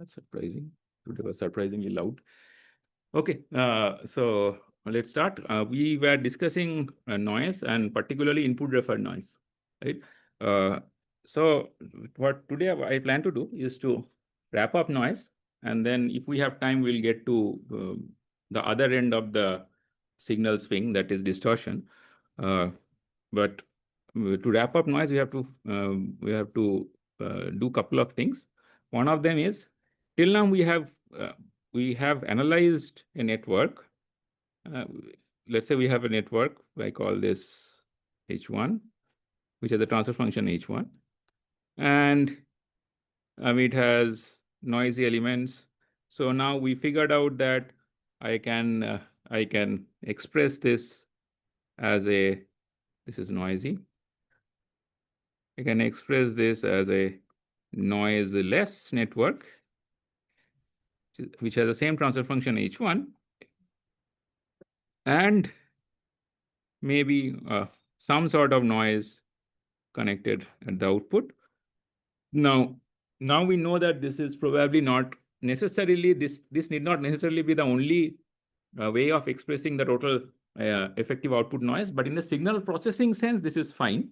That's surprising. Today was surprisingly loud. Okay, so let's start. We were discussing noise and particularly input referred noise, right? Uh, so what today I plan to do is to wrap up noise, and then if we have time, we'll get to the other end of the signal swing, that is distortion. But to wrap up noise, we have to do a couple of things. One of them is, till now we have analyzed a network. Uh, let's say we have a network. I call this H1, which has a transfer function H1, and it has noisy elements. So now we figured out that I can express this as a, this is noisy. I can express this as a noiseless network, which has the same transfer function H1, and maybe some sort of noise connected at the output. Now we know that this is probably not necessarily, this need not necessarily be the only way of expressing the total effective output noise, but in the signal processing sense, this is fine.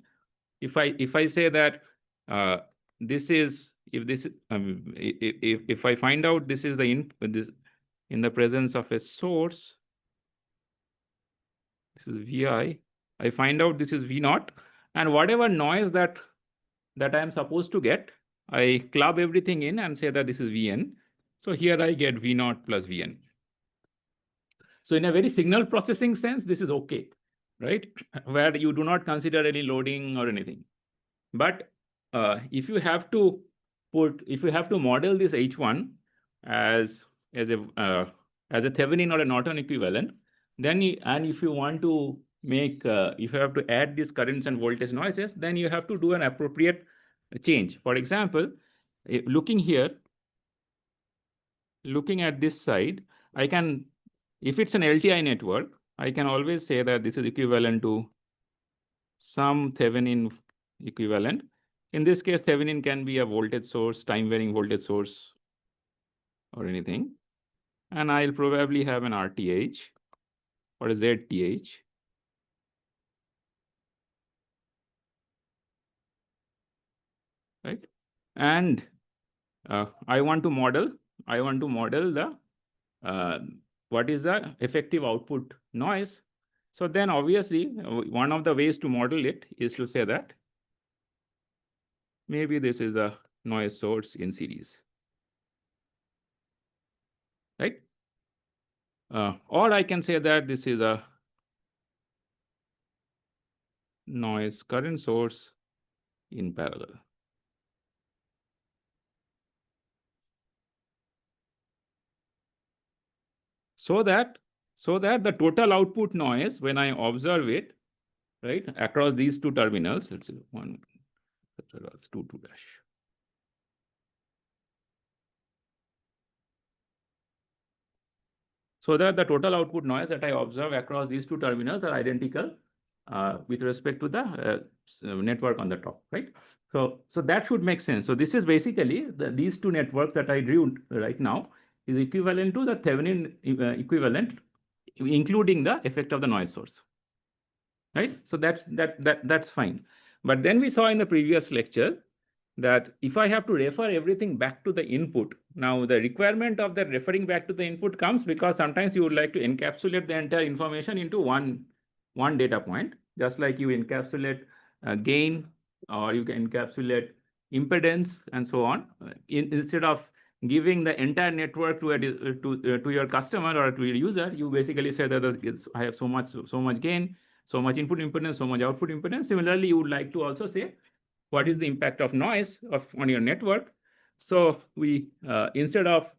If I say that this is, if I find out this is the in the presence of a source, this is Vi. I find out this is V naught, and whatever noise that I am supposed to get, I club everything in and say that this is Vn. So here I get V naught plus Vn. So in a very signal processing sense, this is okay, right? Where you do not consider any loading or anything. But if you have to model this H1 as a Thevenin or a Norton equivalent, then and if you want to make if you have to add these currents and voltage noises, then you have to do an appropriate change. For example, looking at this side, I can, if it's an LTI network, I can always say that this is equivalent to some Thevenin equivalent. In this case, Thevenin can be a voltage source, time varying voltage source, or anything. And I'll probably have an RTH or a ZTH. Right? And I want to model the what is the effective output noise. So then obviously one of the ways to model it is to say that maybe this is a noise source in series, right? Or I can say that this is a noise current source in parallel. So that the total output noise, when I observe it, right, across these two terminals, let's say 1, 2, 2 dash. So that the total output noise that I observe across these two terminals are identical with respect to the network on the top, right? So that should make sense. So this is basically these two networks that I drew right now is equivalent to the Thevenin equivalent, including the effect of the noise source, right? So that's fine. But then we saw in the previous lecture that if I have to refer everything back to the input, now the requirement of that referring back to the input comes because sometimes you would like to encapsulate the entire information into one data point, just like you encapsulate gain, or you can encapsulate impedance and so on. Instead of giving the entire network to your customer or to your user, you basically say that I have so much gain, so much input impedance, so much output impedance. Similarly, you would like to also say what is the impact of noise on your network. So we instead of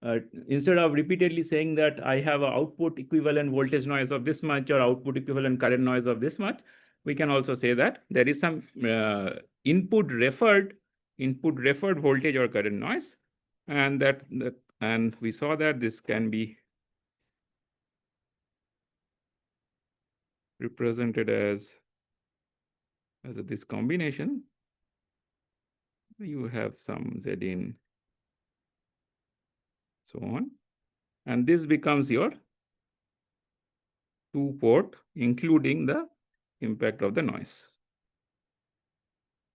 repeatedly saying that I have an output equivalent voltage noise of this much or output equivalent current noise of this much, we can also say that there is some input referred voltage or current noise, and and we saw that this can be represented as this combination. You have some Z in so on. And this becomes your 2-port, including the impact of the noise.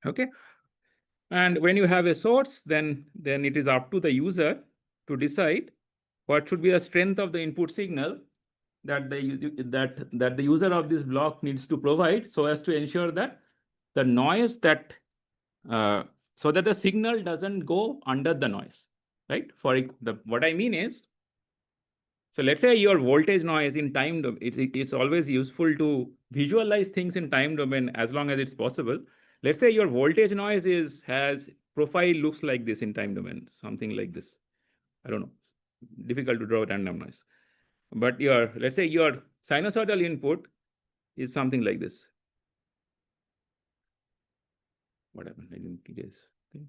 Okay. And when you have a source, then it is up to the user to decide what should be the strength of the input signal that the user of this block needs to provide, so as to ensure that the noise that so that the signal doesn't go under the noise, right? What I mean is, so let's say your voltage noise in time domain, it's always useful to visualize things in time domain as long as it's possible. Let's say your voltage noise has profile looks like this in time domain, something like this. I don't know, difficult to draw random noise. But let's say your sinusoidal input is something like this. What happened? I didn't guess. Okay.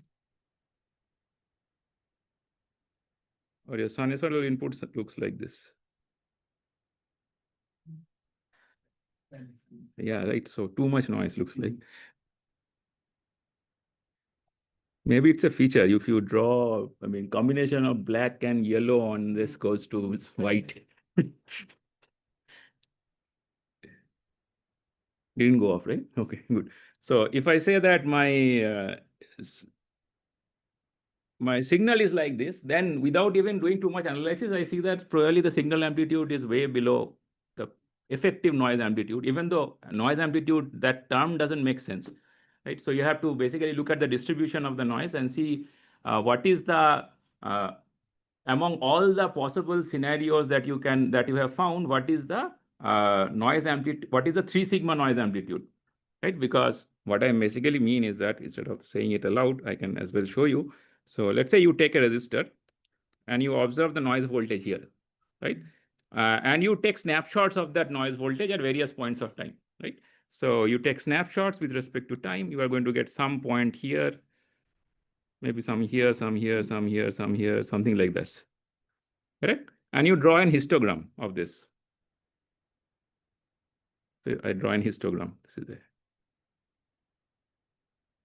Or your sinusoidal input looks like this. Yeah, right. So too much noise looks like. Maybe it's a feature. If you draw, I mean, combination of black and yellow on this goes to white. Didn't go off, right? Okay, good. So if I say that my signal is like this, then without even doing too much analysis, I see that probably the signal amplitude is way below the effective noise amplitude, even though noise amplitude, that term doesn't make sense, right? So you have to basically look at the distribution of the noise and see what is the, among all the possible scenarios that you have found, what is the noise amplitude, what is the 3 sigma noise amplitude, right? Because what I basically mean is that instead of saying it aloud, I can as well show you. So let's say you take a resistor and you observe the noise voltage here, right? And you take snapshots of that noise voltage at various points of time, right? So you take snapshots with respect to time. You are going to get some point here, maybe some here, some here, some here, some here, something like that, correct? And you draw an histogram of this. So I draw an histogram. This is there.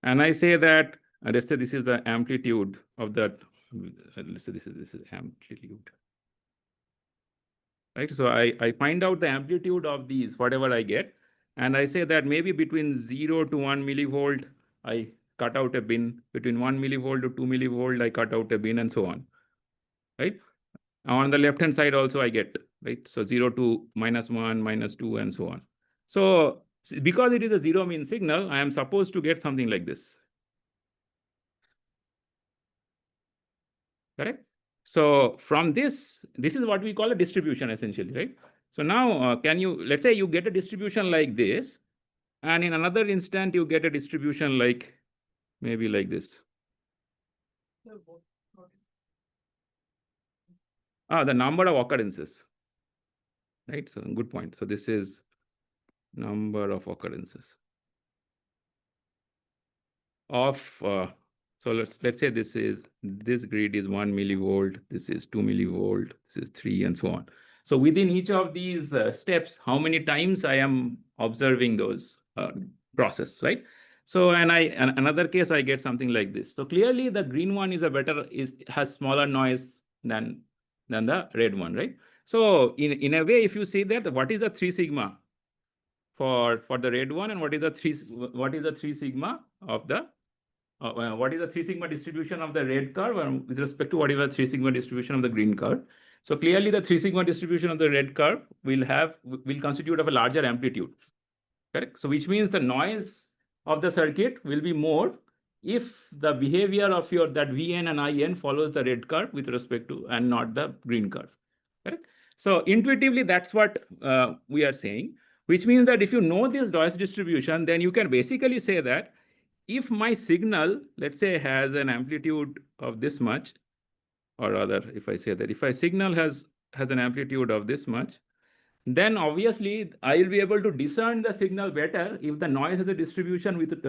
And I say that, let's say this is the amplitude of that. Let's say this is amplitude. Right. So I find out the amplitude of these, whatever I get. And I say that maybe between 0 to 1 millivolt, I cut out a bin. Between 1 millivolt to 2 millivolt, I cut out a bin, and so on. Right. On the left-hand side also I get, right? So 0 to -1, -2, and so on. So because it is a zero mean signal, I am supposed to get something like this. Correct? So from this is what we call a distribution essentially, right? So now let's say you get a distribution like this, and in another instant you get a distribution like maybe like this. The number of occurrences, right? So good point. So this is number of occurrences of so let's say this grid is 1 millivolt, this is 2 millivolt, this is 3, and so on. So within each of these steps, how many times I am observing those process, right? So another case I get something like this. So clearly the green one has smaller noise than the red one, right? So in a way, if you see that, what is the 3 sigma for the red one, and what is the 3 sigma of the what is the 3 sigma distribution of the red curve with respect to what is the 3 sigma distribution of the green curve? So clearly the 3 sigma distribution of the red curve will constitute of a larger amplitude, correct? So which means the noise of the circuit will be more if the behavior of that Vn and In follows the red curve with respect to and not the green curve, correct? So intuitively, that's what we are saying, which means that if you know this noise distribution, then you can basically say that if my signal, let's say, has an amplitude of this much, or rather, if I say that if my signal has an amplitude of this much, then obviously I will be able to discern the signal better if the noise has a distribution with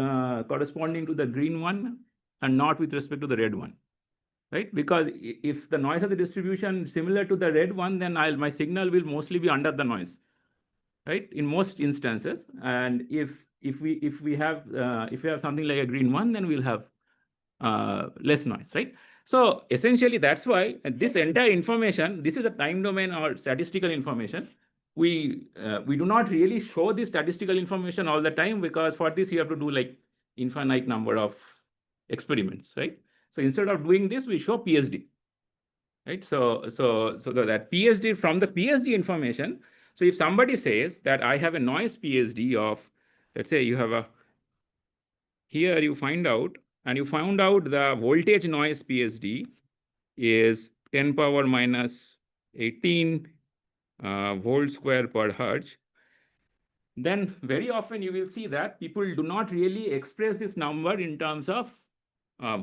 corresponding to the green one and not with respect to the red one, right? Because if the noise has a distribution similar to the red one, then my signal will mostly be under the noise, right? In most instances, and if we have something like a green one, then we'll have less noise, right? So essentially, that's why this entire information, this is a time domain or statistical information. We do not really show this statistical information all the time, because for this you have to do like infinite number of experiments, right? So instead of doing this, we show PSD, right? So that PSD, from the PSD information. So if somebody says that I have a noise PSD of, let's say you have a, here you find out, and you found out the voltage noise PSD is 10 power minus 18 volt square per hertz, then very often you will see that people do not really express this number in terms of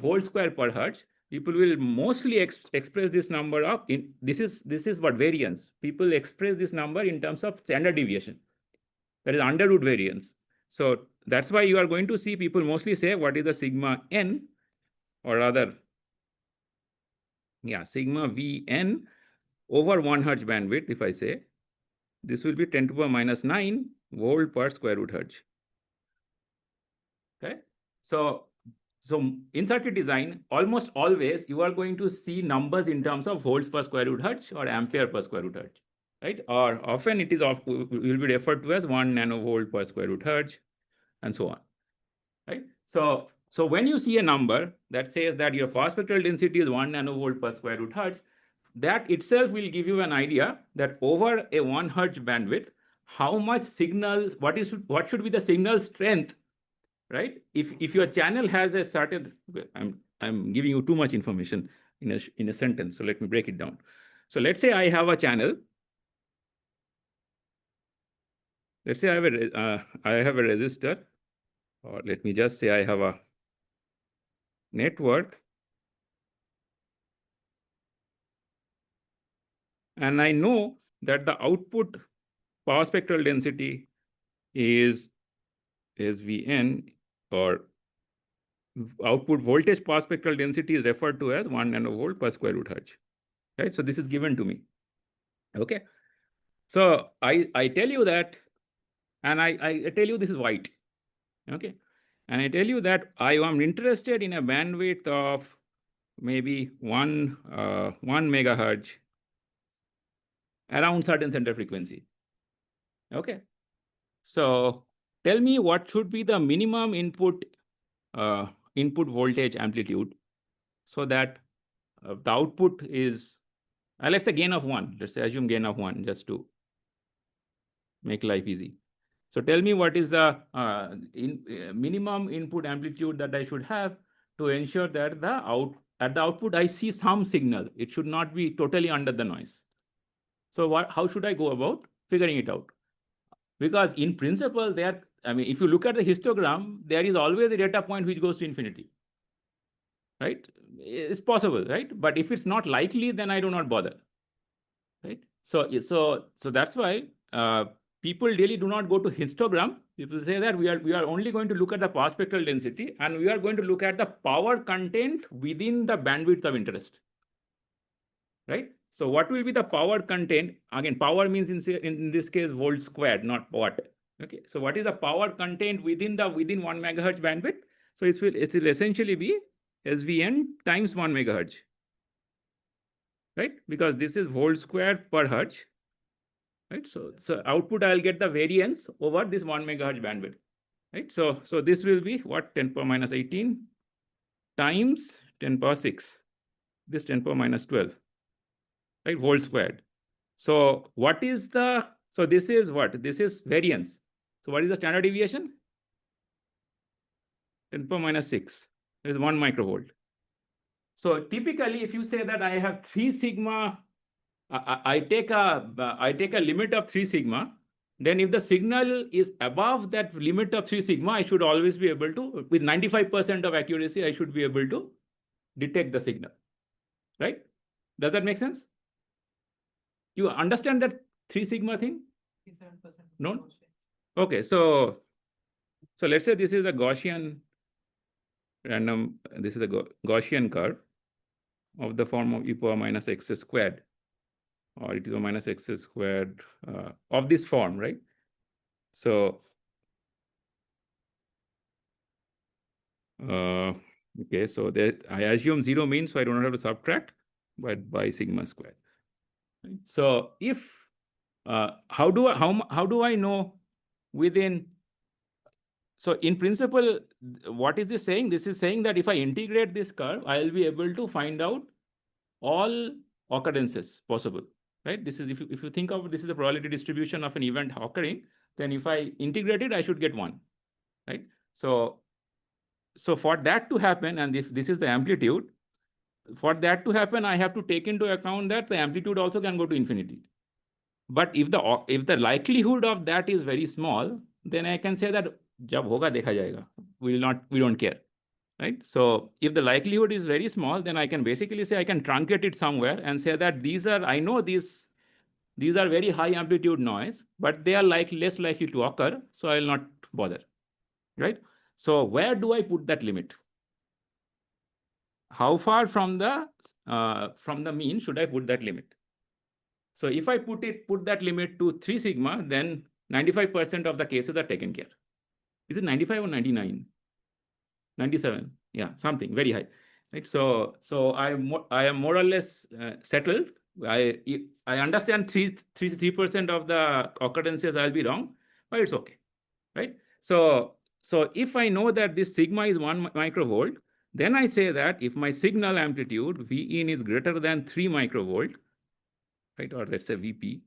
volt square per hertz. People will mostly express this number of, this is what variance. People express this number in terms of standard deviation, that is under root variance. So that's why you are going to see people mostly say what is the sigma n, or rather, yeah, sigma Vn over 1 hertz bandwidth. If I say this will be 10 to the power minus 9 volt per square root hertz. Okay, so in circuit design, almost always you are going to see numbers in terms of volts per square root hertz or ampere per square root hertz, right? Or often it is will be referred to as 1 nanovolt per square root hertz, and so on, right? So when you see a number that says that your power spectral density is 1 nanovolt per square root hertz, that itself will give you an idea that over a 1 hertz bandwidth, how much signal, what should be the signal strength, right? If your channel has a certain, I'm giving you too much information in a sentence, so let me break it down. So let's say I have a channel. Let's say I have a resistor, or let me just say I have a network, and I know that the output power spectral density is Vn, or output voltage power spectral density is referred to as 1 nanovolt per square root hertz, right? So this is given to me. Okay, so I tell you that, and I tell you this is white. Okay, and I tell you that I am interested in a bandwidth of maybe 1 megahertz around certain center frequency. Okay, so tell me what should be the minimum input voltage amplitude, so that the output is, let's say gain of 1. Let's say assume gain of 1, just to make life easy. So tell me what is the minimum input amplitude that I should have to ensure that at the output I see some signal. It should not be totally under the noise. So how should I go about figuring it out? Because in principle, if you look at the histogram, there is always a data point which goes to infinity, right? It's possible, right? But if it's not likely, then I do not bother, right? So that's why people really do not go to histogram. People say that we are only going to look at the power spectral density, and we are going to look at the power content within the bandwidth of interest, right? So what will be the power content? Again, power means in this case volt squared, not watt. Okay, so what is the power content within 1 megahertz bandwidth? So it will essentially be SVN times 1 megahertz, right? Because this is volt squared per hertz, right? So output I'll get the variance over this 1 megahertz bandwidth, right? So this will be what, 10 power minus 18 times 10 power 6, this 10 power minus 12, right? Volt squared. So what is the, so this is what? This is variance. So what is the standard deviation? 10 power minus 6 is 1 microvolt. So typically, if you say that I have 3 sigma, I take a limit of 3 sigma, then if the signal is above that limit of 3 sigma, I should always be able to, with 95% of accuracy, I should be able to detect the signal, right? Does that make sense? You understand that 3 sigma thing? 7%. No? Okay, so let's say this is a Gaussian random, this is a Gaussian curve of the form of e power minus x squared, or e to the minus x squared of this form, right? So, okay, Okay, so there I assume 0 means, so I don't have to subtract, but by sigma square. Right? So if how do I know within? So in principle, what is this saying? This is saying that if I integrate this curve, I'll be able to find out all occurrences possible, right? This is if you think of this is the probability distribution of an event occurring, then if I integrate it, I should get 1, right? So for that to happen, and if this is the amplitude, for that to happen, I have to take into account that the amplitude also can go to infinity. But if the likelihood of that is very small, then I can say that jab hoga dekha jayega. We don't care, right? So if the likelihood is very small, then I can basically say I can truncate it somewhere and say that I know these are very high amplitude noise, but they are less likely to occur, so I will not bother, right? So where do I put that limit? How far from the mean should I put that limit? So if I put that limit to 3 sigma, then 95% of the cases are taken care. Is it 95 or 99? 97. Yeah, something very high. Right. So I am more or less settled. I understand 3% of the occurrences I'll be wrong, but it's okay. Right. So if I know that this sigma is 1 microvolt, then I say that if my signal amplitude V in is greater than 3 microvolt, right, or let's say Vp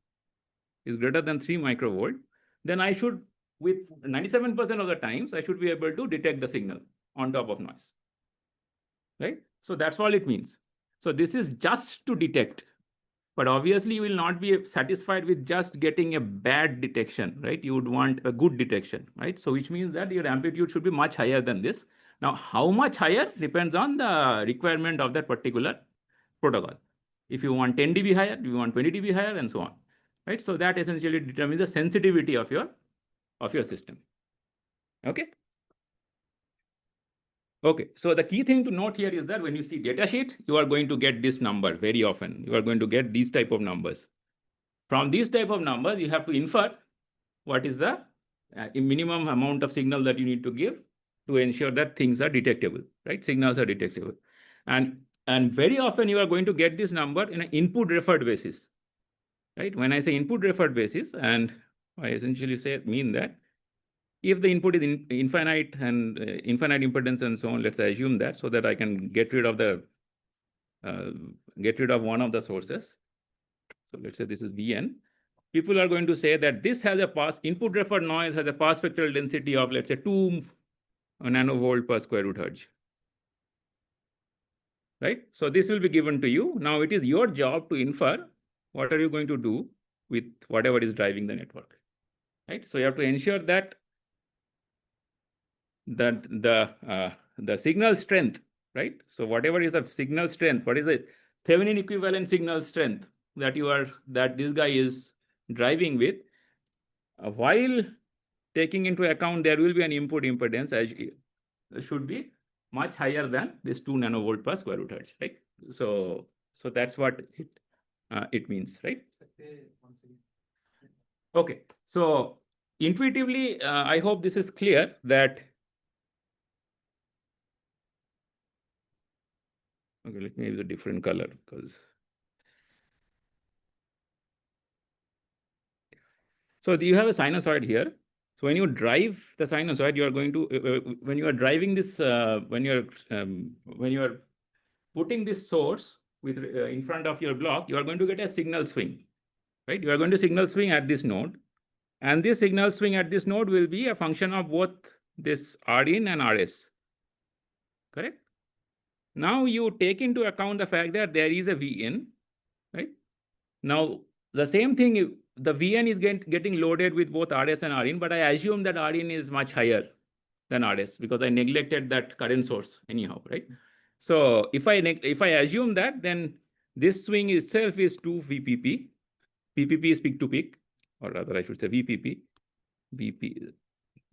is greater than 3 microvolt, then I should, with 97% of the times, I should be able to detect the signal on top of noise, right? So that's all it means. So this is just to detect, but obviously you will not be satisfied with just getting a bad detection, right? You would want a good detection, right? So which means that your amplitude should be much higher than this. Now, how much higher depends on the requirement of that particular protocol. If you want 10 dB higher, you want 20 dB higher, and so on, right? So that essentially determines the sensitivity of your system. Okay. Okay, so the key thing to note here is that when you see datasheet, you are going to get this number very often. You are going to get these type of numbers. From these type of numbers, you have to infer what is the minimum amount of signal that you need to give to ensure that things are detectable, right? Signals are detectable. And very often you are going to get this number in an input referred basis, right? When I say input referred basis, and I essentially mean that if the input is infinite and infinite impedance and so on, let's assume that, so that I can get rid of one of the sources. So let's say this is Vn. People are going to say that this has a input referred noise has a pass spectral density of, let's say, 2 nanovolt per square root hertz. Right? So this will be given to you. Now it is your job to infer what are you going to do with whatever is driving the network. Right? So you have to ensure that the signal strength, right? So whatever is the signal strength, what is the Thevenin equivalent signal strength that this guy is driving with, while taking into account there will be an input impedance should be much higher than this 2 nanovolt per square root hertz, right? So that's what it means, right? Okay, so intuitively, I hope this is clear that. Okay, let me use a different color because. So you have a sinusoid here. So when you drive the sinusoid, you are going to when you are driving this when you are putting this source with in front of your block, you are going to get a signal swing, right? You are going to signal swing at this node, and this signal swing at this node will be a function of both this Rin and Rs. Correct? Now you take into account the fact that there is a Vin, right? Now the same thing, the Vn is getting loaded with both Rs and Rin, but I assume that Rin is much higher than Rs because I neglected that current source anyhow, right? So if I assume that, then this swing itself is 2 VPP. PPP is peak to peak, or rather I should say VPP.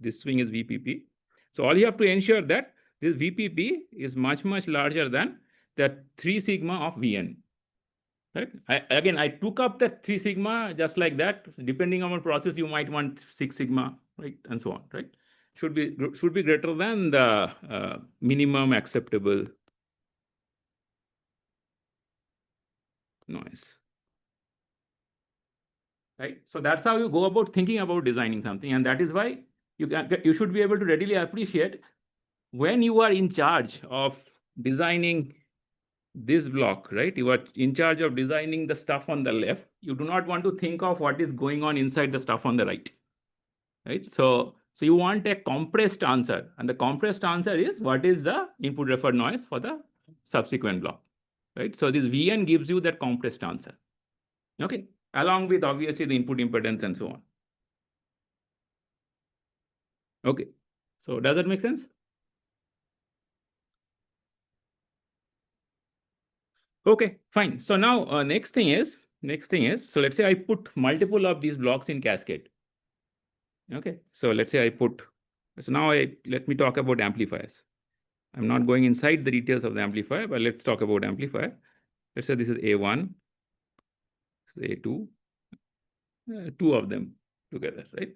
This swing is VPP. So all you have to ensure that this VPP is much larger than the 3 sigma of Vn. Right? I took up the 3 sigma just like that. Depending on the process, you might want 6 sigma, right, and so on, right? should be greater than the minimum acceptable noise. Right? So that's how you go about thinking about designing something. And that is why you should be able to readily appreciate when you are in charge of designing this block, right? You are in charge of designing the stuff on the left. You do not want to think of what is going on inside the stuff on the right, right? So you want a compressed answer. And the compressed answer is what is the input referred noise for the subsequent block, right? So this Vn gives you that compressed answer, okay? Along with obviously the input impedance and so on. Okay, so does that make sense? Okay, fine. So now next thing is, so let's say I put multiple of these blocks in cascade. Okay, so let's say I put, so now let me talk about amplifiers. I'm not going inside the details of the amplifier, but let's talk about amplifier. Let's say this is A1, this is A2, two of them together, right?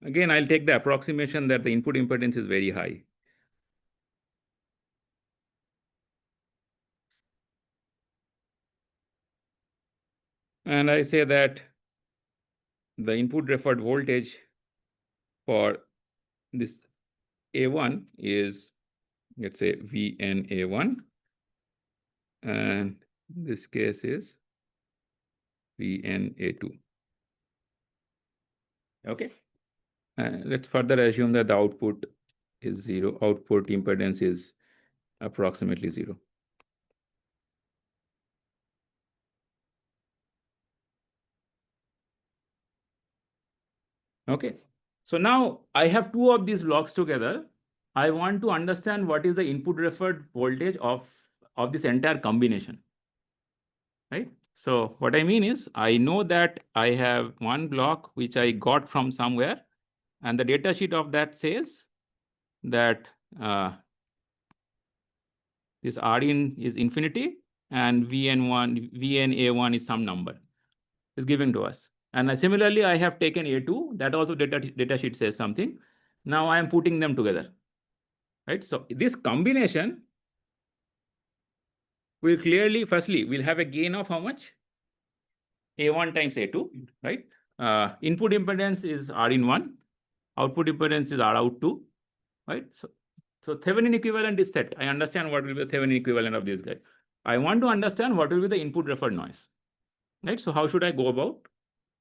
Again, I'll take the approximation that the input impedance is very high. And I say that the input referred voltage for this A1 is, let's say, VNA1. And this case is VNA2. Okay. Let's further assume that the output is 0. Output impedance is approximately 0. Okay. So now I have two of these blocks together. I want to understand what is the input referred voltage of this entire combination, right? So what I mean is I know that I have one block which I got from somewhere, and the data sheet of that says that this Rin is infinity and VNA1 is some number is given to us. And similarly, I have taken A2, that also data sheet says something. Now I am putting them together, right? So this combination will clearly, firstly, we'll have a gain of how much? A1 times A2, right? Input impedance is Rin1, output impedance is Rout2, right? So Thevenin equivalent is set. I understand what will be the Thevenin equivalent of this guy. I want to understand what will be the input referred noise, right? So how should I go about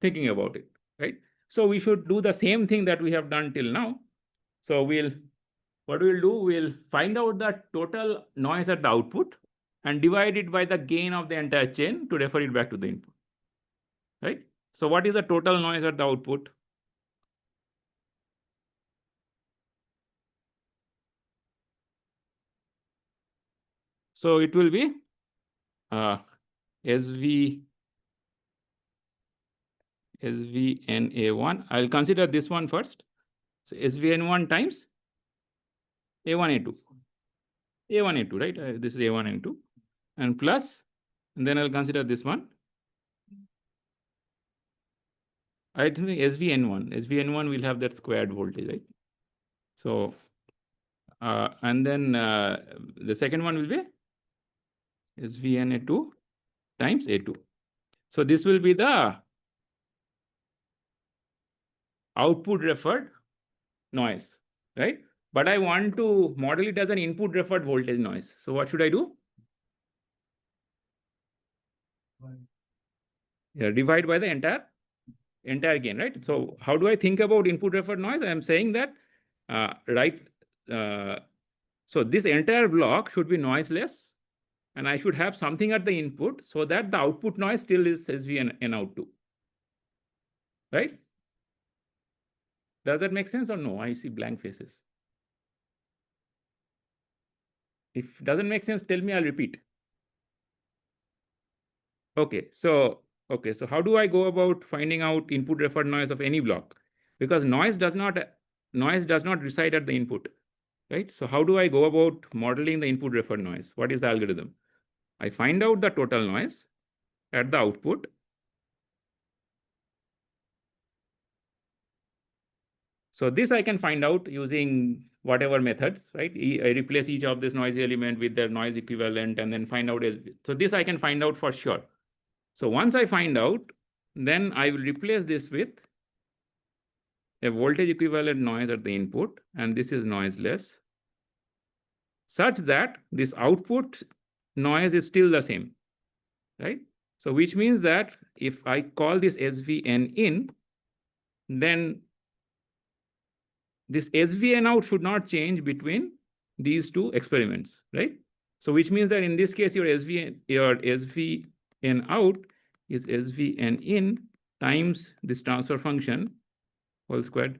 thinking about it, right? So we should do the same thing that we have done till now. So what we'll do, we'll find out the total noise at the output and divide it by the gain of the entire chain to refer it back to the input, right? So what is the total noise at the output? So it will be SVNA1. I'll consider this one first. So SVN1 times A1, A2. A1, A2, right? This is A1 and 2. And plus, and then I'll consider this one. I think SVN1. SVN1 will have that squared voltage, right? So, and then the second one will be SVNA2 times A2. So this will be the output referred noise, right? But I want to model it as an input referred voltage noise. So what should I do? Yeah, divide by the entire gain, right? So how do I think about input referred noise? I am saying that, so this entire block should be noiseless, and I should have something at the input so that the output noise still is SVN out2, right? Does that make sense or no? I see blank faces. If it doesn't make sense, tell me, I'll repeat. Okay, so how do I go about finding out input referred noise of any block? Because noise does not reside at the input, right? So how do I go about modeling the input referred noise? What is the algorithm? I find out the total noise at the output. So this I can find out using whatever methods, right? I replace each of this noisy element with their noise equivalent and then find out. So this I can find out for sure. So once I find out, then I will replace this with a voltage equivalent noise at the input, and this is noiseless, such that this output noise is still the same, right? So which means that if I call this SVN in, then this SVN out should not change between these two experiments, right? So which means that in this case, your SVN out is SVN in times this transfer function whole squared,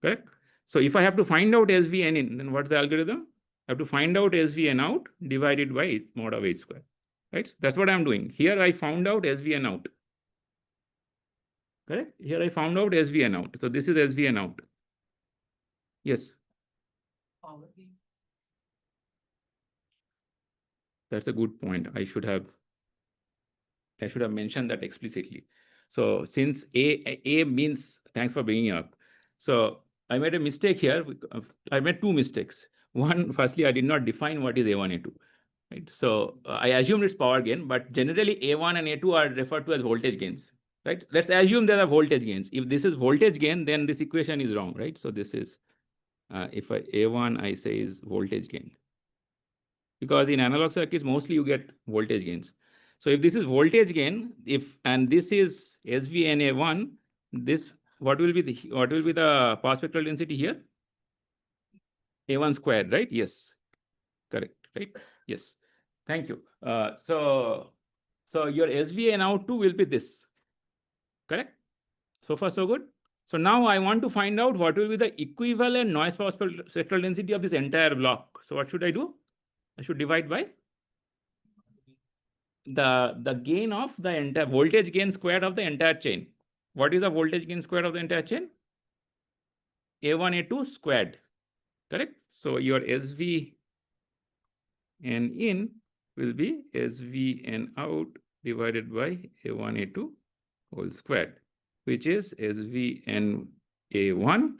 correct? So if I have to find out SVN in, then what's the algorithm? I have to find out SVN out divided by mod of H square, right? That's what I'm doing. Here I found out SVN out, correct? Here I found out SVN out. So this is SVN out. Yes. That's a good point. I should have mentioned that explicitly. So since A means, thanks for bringing it up. So I made a mistake here. I made two mistakes. One, firstly, I did not define what is A1, A2. Right? So I assumed it's power gain, but generally A1 and A2 are referred to as voltage gains. Right? Let's assume there are voltage gains. If this is voltage gain, then this equation is wrong, right? So this is, if A1 I say is voltage gain. Because in analog circuits, mostly you get voltage gains. So if this is voltage gain, and this is SVNA1, this what will be the power spectral density here? A1 squared, right? Yes, correct, right? Yes, thank you. So your SVN out 2 will be this, correct? So far, so good. So now I want to find out what will be the equivalent noise power spectral density of this entire block. So what should I do? I should divide by the gain of the entire voltage gain squared of the entire chain. What is the voltage gain squared of the entire chain? A1, A2 squared, correct? So your SVN in will be SVN out divided by A1, A2 whole squared, which is SVN A1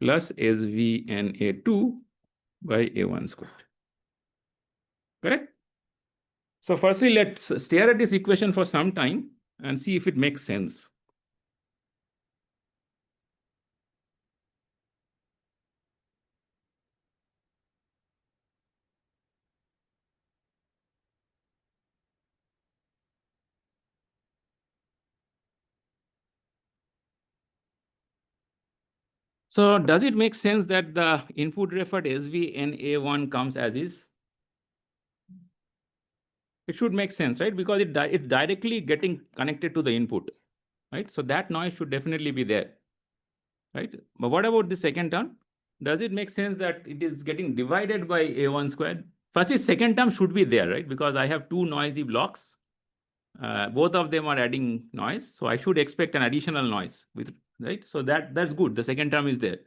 plus SVN A2 by A1 squared, correct? So firstly, let's stare at this equation for some time and see if it makes sense. So does it make sense that the input referred SVNA1 comes as is? It should make sense, right? Because it's directly getting connected to the input, right? So that noise should definitely be there, right? But what about the second term? Does it make sense that it is getting divided by A1 squared? Firstly, second term should be there, right? Because I have two noisy blocks. Both of them are adding noise. So I should expect an additional noise, right? So that's good. The second term is there.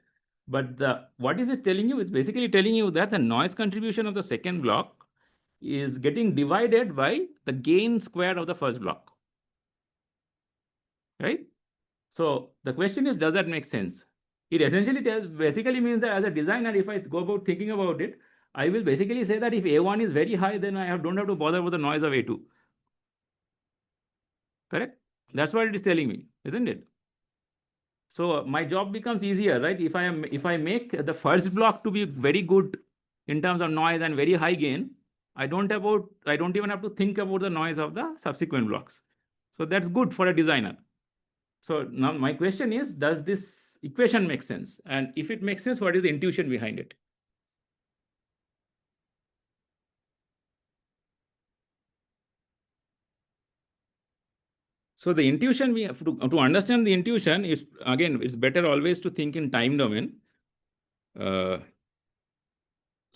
But what is it telling you? It's basically telling you that the noise contribution of the second block is getting divided by the gain squared of the first block, right? So the question is, does that make sense? It essentially basically means that as a designer, if I go about thinking about it, I will basically say that if A1 is very high, then I don't have to bother with the noise of A2. Correct? That's what it is telling me, isn't it? So my job becomes easier, right? If I make the first block to be very good in terms of noise and very high gain, I don't even have to think about the noise of the subsequent blocks. So that's good for a designer. So now my question is, does this equation make sense? And if it makes sense, what is the intuition behind it? So the intuition, we have to understand the intuition is, again, it's better always to think in time domain. So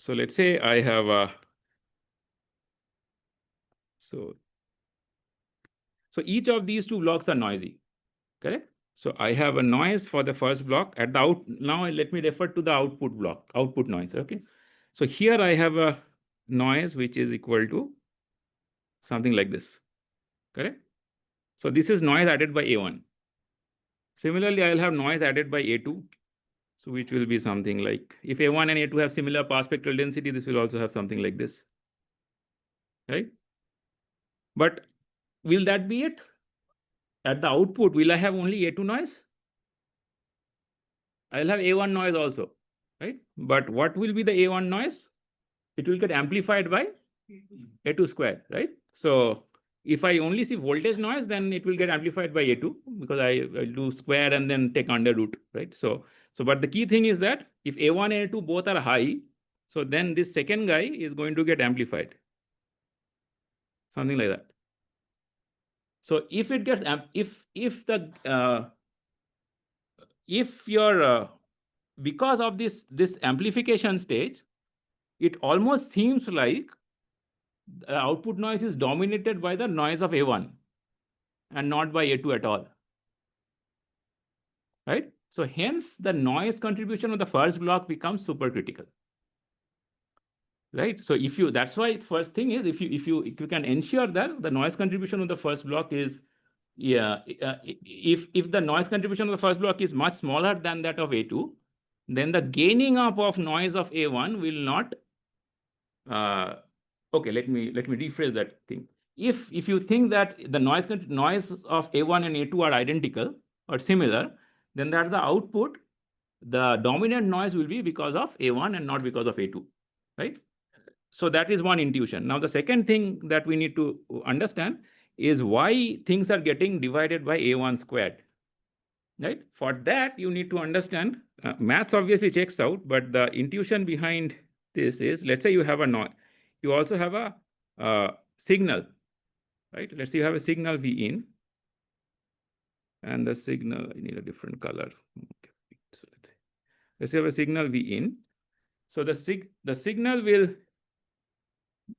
let's say I have a, so each of these two blocks are noisy, correct? So I have a noise for the first block at the out. Now let me refer to the output block, output noise, okay? So here I have a noise which is equal to something like this, correct? So this is noise added by A1. Similarly, I'll have noise added by A2. So which will be something like, if A1 and A2 have similar path spectral density, this will also have something like this, right? But will that be it? At the output, will I have only A2 noise? I'll have A1 noise also, right? But what will be the A1 noise? It will get amplified by A2 square, right? So if I only see voltage noise, then it will get amplified by A2 because I do square and then take under root, right? So but the key thing is that if A1 and A2 both are high, so then this second guy is going to get amplified, something like that. So if it gets if your because of this amplification stage, it almost seems like the output noise is dominated by the noise of A1 and not by A2 at all, right? So hence the noise contribution of the first block becomes supercritical, right? So if you, that's why first thing is if you can ensure that the noise contribution of the first block is, if the noise contribution of the first block is much smaller than that of A2, then the gaining up of noise of A1 will not. Okay, let me rephrase that thing. If you think that the noise of A1 and A2 are identical or similar, then that the output, the dominant noise will be because of A1 and not because of A2, right? So that is one intuition. Now the second thing that we need to understand is why things are getting divided by A1 squared, right? For that you need to understand, maths obviously checks out, but the intuition behind this is, let's say you have a noise, you also have a signal, right? Let's say you have a signal V in, and the signal, I need a different color. Okay. So let's say you have a signal V in. So the signal will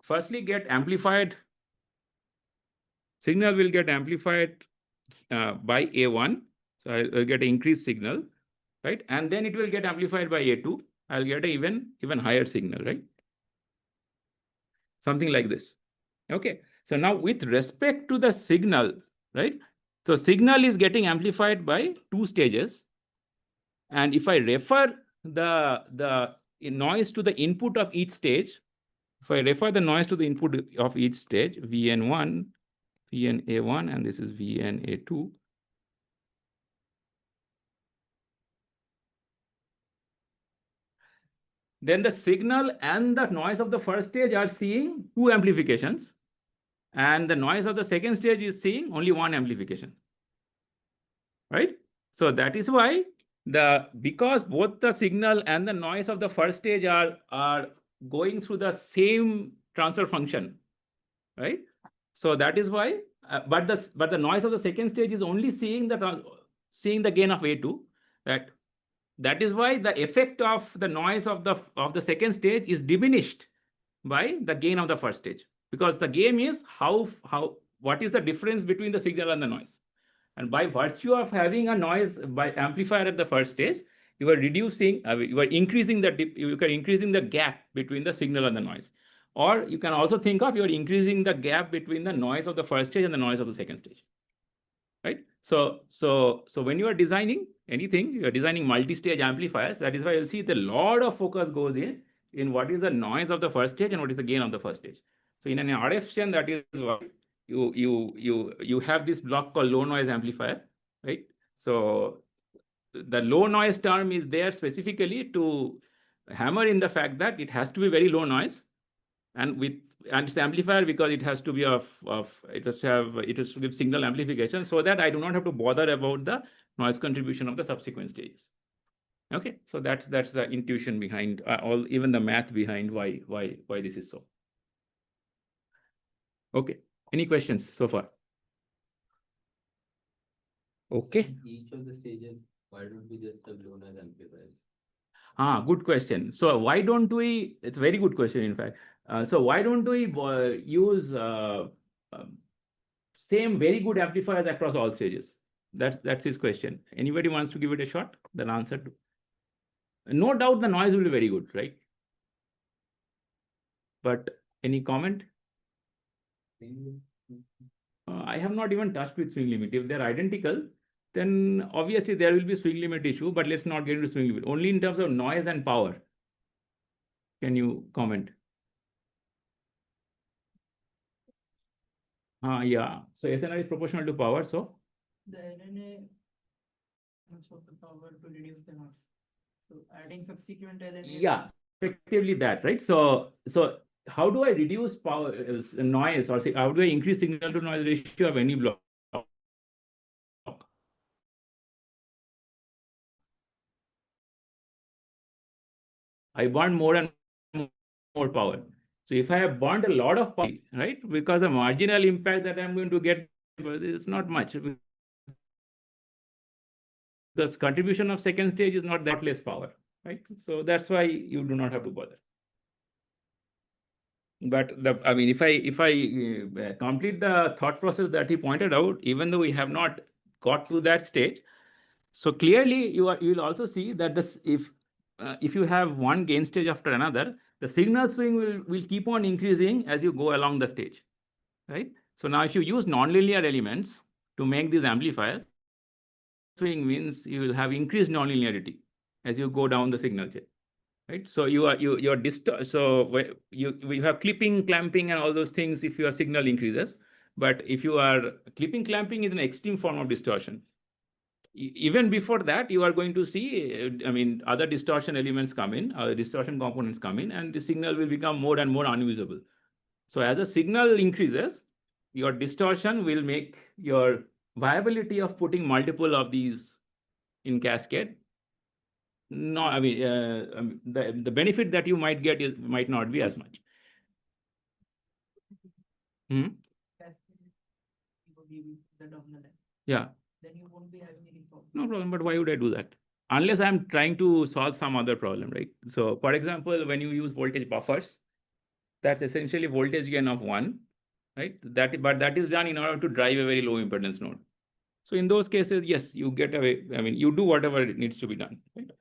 firstly get amplified. Signal will get amplified by A1. So I'll get an increased signal, right? And then it will get amplified by A2. I'll get an even higher signal, right? Something like this. Okay. So now with respect to the signal, right? So signal is getting amplified by two stages. And if I refer the noise to the input of each stage, if I refer the noise to the input of each stage, Vn1, Vn-A1, and this is Vn-A2. Then the signal and the noise of the first stage are seeing two amplifications, and the noise of the second stage is seeing only one amplification, right? So that is why because both the signal and the noise of the first stage are going through the same transfer function, right? So that is why, but the noise of the second stage is only seeing the gain of A2. That is why the effect of the noise of the second stage is diminished by the gain of the first stage, because the game is what is the difference between the signal and the noise. And by virtue of having a noise by amplifier at the first stage, you are increasing the gap between the signal and the noise. Or you can also think of, you are increasing the gap between the noise of the first stage and the noise of the second stage, right? So when you are designing anything, you are designing multi-stage amplifiers. That is why you'll see that a lot of focus goes in what is the noise of the first stage and what is the gain of the first stage. So in an RF chain, that is why you have this block called low noise amplifier, right? So the low noise term is there specifically to hammer in the fact that it has to be very low noise, and it's amplifier because it has to be it has to give signal amplification, so that I do not have to bother about the noise contribution of the subsequent stages. Okay, so that's the intuition behind even the math behind why this is so. Okay, any questions so far? Okay. Each of the stages, why don't we just have low noise amplifiers? Good question. So why don't we? It's a very good question, in fact. So why don't we use same very good amplifiers across all stages? That's his question. Anybody wants to give it a shot? Then answer to. No doubt the noise will be very good, right? But any comment? I have not even touched with swing limit. If they're identical, then obviously there will be swing limit issue, but let's not get into swing limit. Only in terms of noise and power. Can you comment? Yeah. So SNR is proportional to power. So the LNA of the power to reduce the noise. So adding subsequent LNA. yeah, effectively that, right? So how do I reduce power noise, or say, how do I increase signal to noise ratio of any block? I want more and more power. So if I have burnt a lot of power, right, because the marginal impact that I'm going to get is not much. Because contribution of second stage is not that less power, right? So that's why you do not have to bother. But I mean, if I complete the thought process that he pointed out, even though we have not got to that stage, so clearly you will also see that this if you have one gain stage after another, the signal swing will keep on increasing as you go along the stage, right? So now if you use nonlinear elements to make these amplifiers, swing means you will have increased nonlinearity as you go down the signal chain, right? So you have clipping, clamping, and all those things if your signal increases. But if you are clipping, clamping is an extreme form of distortion. Even before that, you are going to see, I mean, other distortion elements come in, distortion components come in, and the signal will become more and more unusable. So as the signal increases, your distortion will make your viability of putting multiple of these in cascade. No, I mean, the benefit that you might get might not be as much. Hmm? Yeah. Then you won't be having any problem. No problem, but why would I do that? Unless I'm trying to solve some other problem, right? So for example, when you use voltage buffers, that's essentially voltage gain of 1, right? But that is done in order to drive a very low impedance node. So in those cases, yes, you get away. I mean, you do whatever needs to be done, right?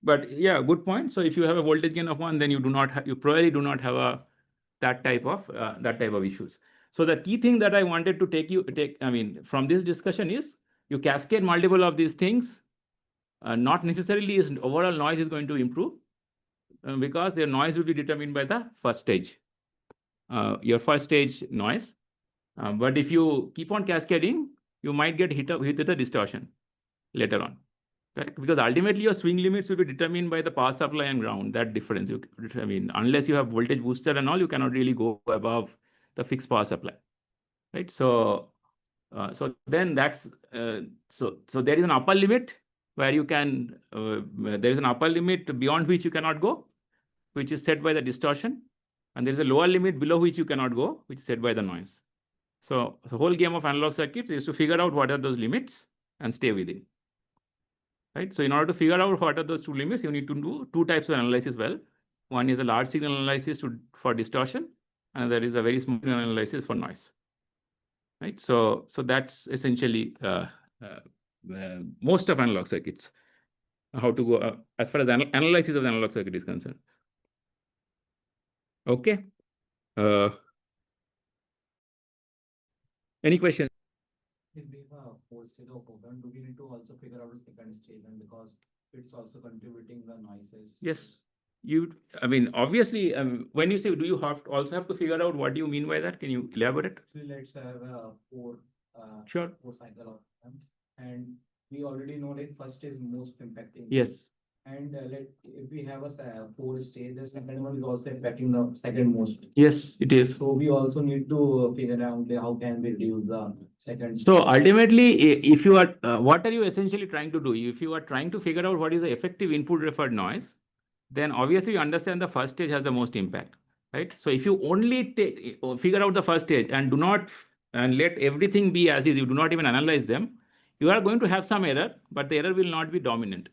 But yeah, good point. So if you have a voltage gain of 1, then you probably do not have that type of issues. So the key thing that I wanted to take, I mean, from this discussion is you cascade multiple of these things. Not necessarily is overall noise is going to improve because their noise will be determined by the first stage, your first stage noise. But if you keep on cascading, you might get hit with a distortion later on. Correct? Because ultimately your swing limits will be determined by the power supply and ground, that difference. I mean, unless you have voltage booster and all, you cannot really go above the fixed power supply, right? So then that's, so there is an upper limit where you can, there is an upper limit beyond which you cannot go, which is set by the distortion. And there is a lower limit below which you cannot go, which is set by the noise. So the whole game of analog circuits is to figure out what are those limits and stay within. Right? So in order to figure out what are those two limits, you need to do two types of analysis well. One is a large signal analysis for distortion, and there is a very small signal analysis for noise. Right? So that's essentially most of analog circuits, how to go as far as analysis of the analog circuit is concerned. Okay. Any questions? If we have a fourth stage of open, do we need to also figure out the second stage, and because it's also contributing the noises? Yes. I mean, obviously, when you say, do you also have to figure out what do you mean by that? Can you elaborate? Actually, let's have a four cycle of them, and we already know like first is most impacting. Yes. And if we have a four stage, the second one is also impacting the second most. Yes, it is. So we also need to figure out how can we reduce the second. So ultimately, if you are, what are you essentially trying to do? If you are trying to figure out what is the effective input referred noise, then obviously you understand the first stage has the most impact, right? So if you only figure out the first stage and do not let everything be as is, you do not even analyze them, you are going to have some error, but the error will not be dominant.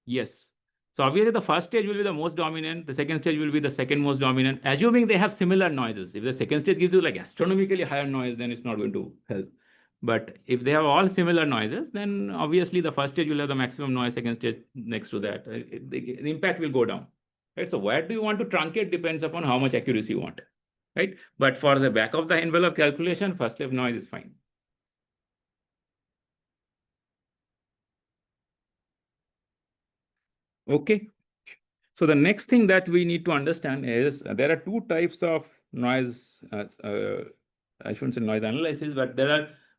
Yes. So obviously the first stage will be the most dominant. The second stage will be the second most dominant, assuming they have similar noises. If the second stage gives you like astronomically higher noise, then it's not going to help. But if they have all similar noises, then obviously the first stage will have the maximum noise, second stage next to that. The impact will go down. Right? So where do you want to truncate depends upon how much accuracy you want. Right? But for the back of the envelope calculation, first wave noise is fine. Okay. So the next thing that we need to understand is there are two types of noise. I shouldn't say noise analysis, but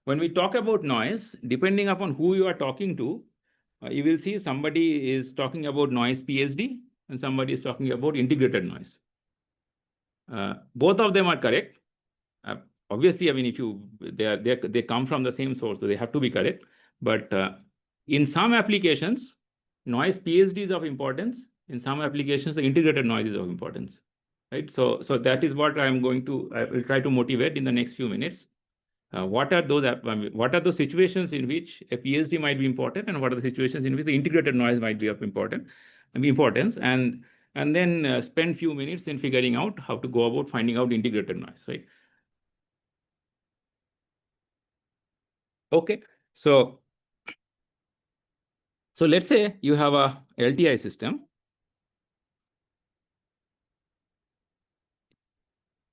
when we talk about noise, depending upon who you are talking to, you will see somebody is talking about noise PSD and somebody is talking about integrated noise. Both of them are correct. Obviously, I mean, if they come from the same source, so they have to be correct. But in some applications, noise PSD is of importance. In some applications, the integrated noise is of importance, right? So that is what I will try to motivate in the next few minutes. What are those situations in which a PSD might be important, and what are the situations in which the integrated noise might be of importance, and then spend few minutes in figuring out how to go about finding out integrated noise, right? Okay, so let's say you have a LTI system,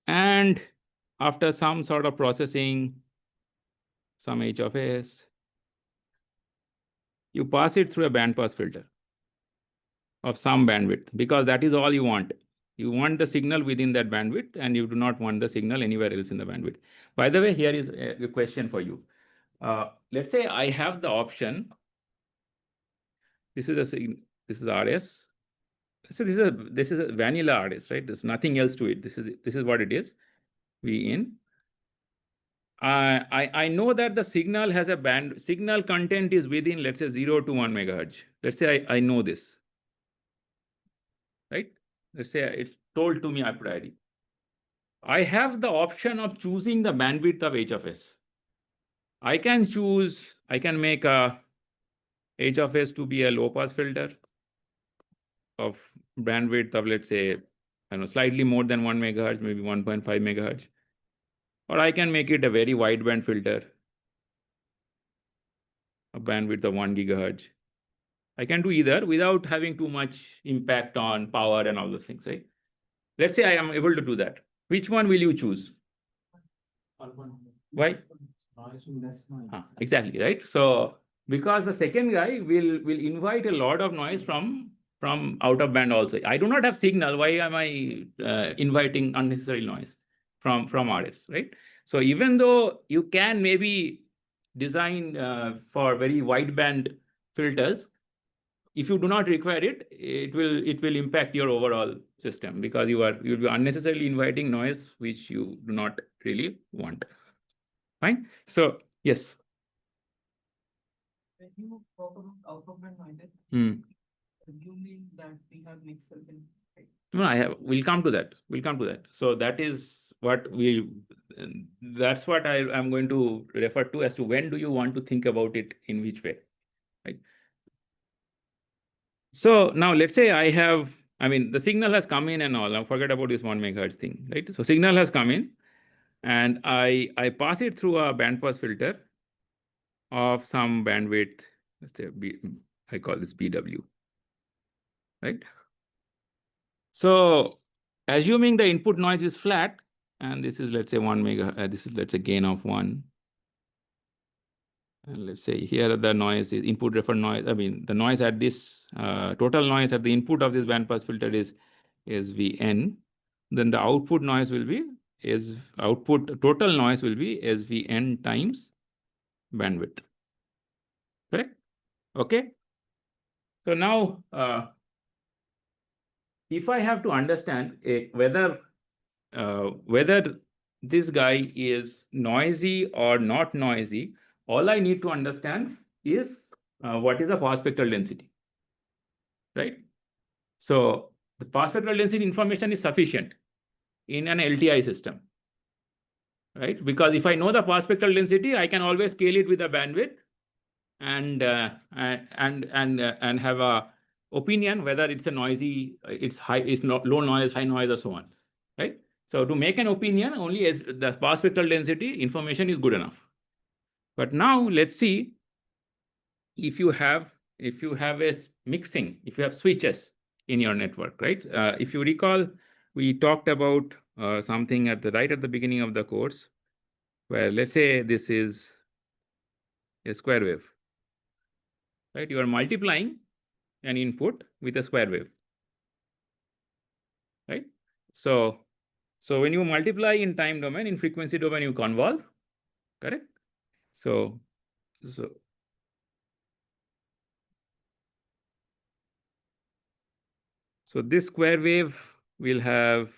and after some sort of processing, some H of S, you pass it through a bandpass filter of some bandwidth, because that is all you want. You want the signal within that bandwidth, and you do not want the signal anywhere else in the bandwidth. By the way, here is a question for you. Let's say I have the option. This is RS. So this is a vanilla RS, right? There's nothing else to it. This is what it is. V in. I know that the signal has a signal content is within, let's say, 0 to 1 megahertz. Let's say I know this, right? Let's say it's told to me a priori. I have the option of choosing the bandwidth of H of S. I can make a H of S to be a low pass filter of bandwidth of, let's say, I don't know, slightly more than 1 megahertz, maybe 1.5 megahertz. Or I can make it a very wideband filter, a bandwidth of 1 gigahertz. I can do either without having too much impact on power and all those things, right? Let's say I am able to do that. Which one will you choose? Why? Exactly, right? So because the second guy will invite a lot of noise from out of band also. I do not have signal. Why am I inviting unnecessary noise from RS, right? So even though you can maybe design for very wideband filters, if you do not require it, it will impact your overall system, because you'll be unnecessarily inviting noise which you do not really want. Fine. So yes. When you talk about out-of-band noises, assuming that we have mixers in, right? No, we'll come to that. So that is what that's what I'm going to refer to as to when do you want to think about it, in which way, right? So now let's say the signal has come in and all. Now forget about this 1 megahertz thing, right? So signal has come in, and I pass it through a bandpass filter of some bandwidth. Let's say I call this BW, right? So assuming the input noise is flat, and this is, let's say, 1 mega, this is, let's say, gain of 1. And let's say here the noise is input referred noise. The noise at this total noise at the input of this bandpass filter is Vn. Then the output noise will be total noise will be Svn times bandwidth. Correct? Okay. So now, if I have to understand whether this guy is noisy or not noisy, all I need to understand is what is the power spectral density, right? So the power spectral density information is sufficient in an LTI system, right? Because if I know the power spectral density, I can always scale it with the bandwidth and have a opinion whether it's a noisy, it's not low noise, high noise, or so on, right? So to make an opinion, only as the power spectral density information is good enough. But now let's see if you have a mixing, if you have switches in your network, right? If you recall, we talked about something right at the beginning of the course, where let's say this is a square wave, right? You are multiplying an input with a square wave, right? So when you multiply in time domain, in frequency domain, you convolve, correct? So this square wave will have,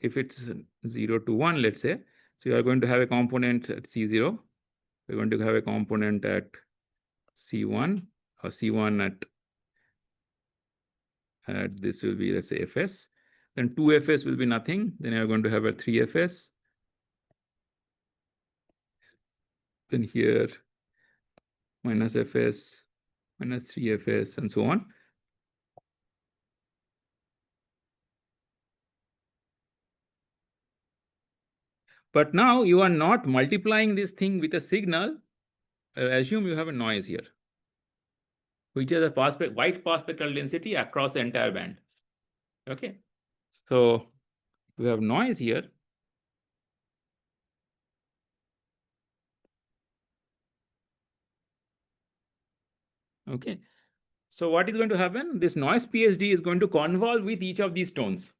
if it's 0 to 1, let's say, so you are going to have a component at C0. We're going to have a component at C1, or C1 at this will be, let's say, Fs. Then 2Fs will be nothing. Then you're going to have a 3Fs. Then here, minus Fs, minus 3Fs, and so on. But now you are not multiplying this thing with a signal. Assume you have a noise here, which is a white path spectral density across the entire band. Okay. So we have noise here. Okay. So what is going to happen? This noise PSD is going to convolve with each of these tones.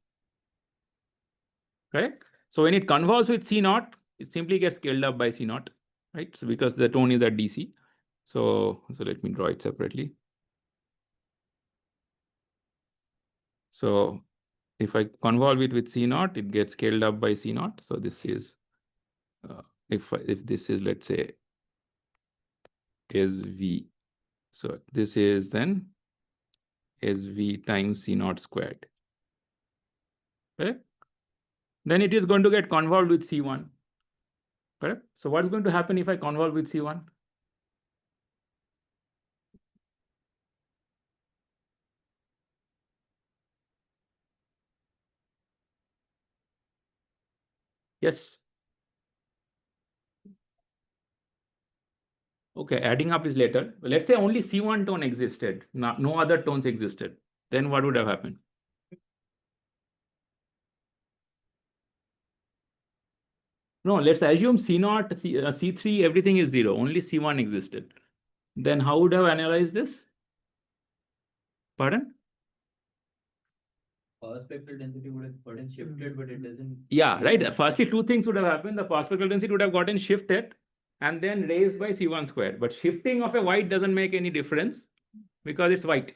Correct? So when it convolves with C0, it simply gets scaled up by C0, right? So because the tone is at DC. So let me draw it separately. So if I convolve it with C0, it gets scaled up by C0. So this is, if this is, let's say, SV. So this is then SV times C0 squared. Correct? Then it is going to get convolved with C1. Correct? So what is going to happen if I convolve with C1? Yes. Okay, adding up is later. Let's say only C1 tone existed, no other tones existed. Then what would have happened? No, let's assume C0, C3, everything is 0. Only C1 existed. Then how would I have analyzed this? Pardon? Power spectral density would have gotten shifted, but it doesn't. Yeah, right. Firstly, two things would have happened. The power spectral density would have gotten shifted and then raised by C1 squared. But shifting of a white doesn't make any difference because it's white,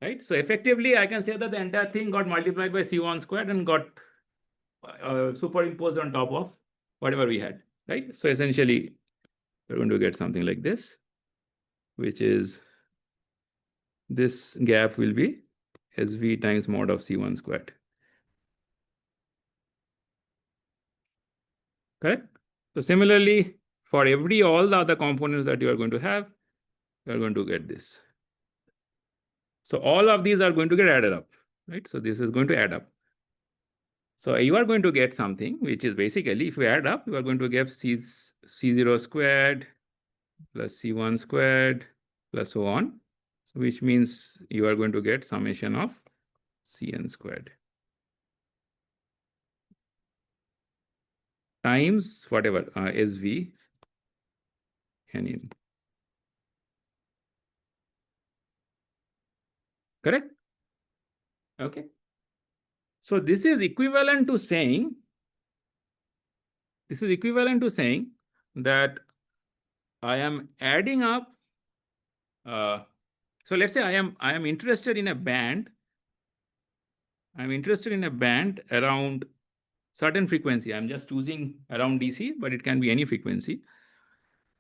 right? So effectively, I can say that the entire thing got multiplied by C1 squared and got superimposed on top of whatever we had, right? So essentially, we're going to get something like this, which is this gap will be SV times mod of C1 squared. Correct? So similarly, for all the other components that you are going to have, you are going to get this. So all of these are going to get added up, right? So this is going to add up. So you are going to get something which is basically, if we add up, you are going to get C0 squared plus C1 squared plus so on. So which means you are going to get summation of Cn squared times whatever SV N. Correct? Okay. So this is equivalent to saying, that I am adding up. So let's say I am interested in a band. I'm interested in a band around certain frequency. I'm just choosing around DC, but it can be any frequency.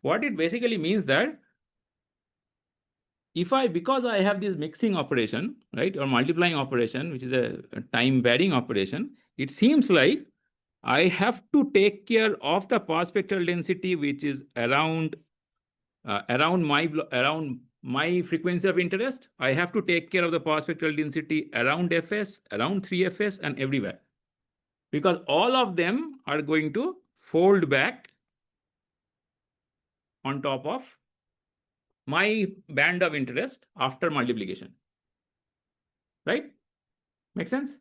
What it basically means that because I have this mixing operation, right, or multiplying operation, which is a time varying operation, it seems like I have to take care of the power spectral density, which is around my frequency of interest. I have to take care of the power spectral density around Fs, around 3Fs, and everywhere, because all of them are going to fold back on top of my band of interest after multiplication. Right? Make sense?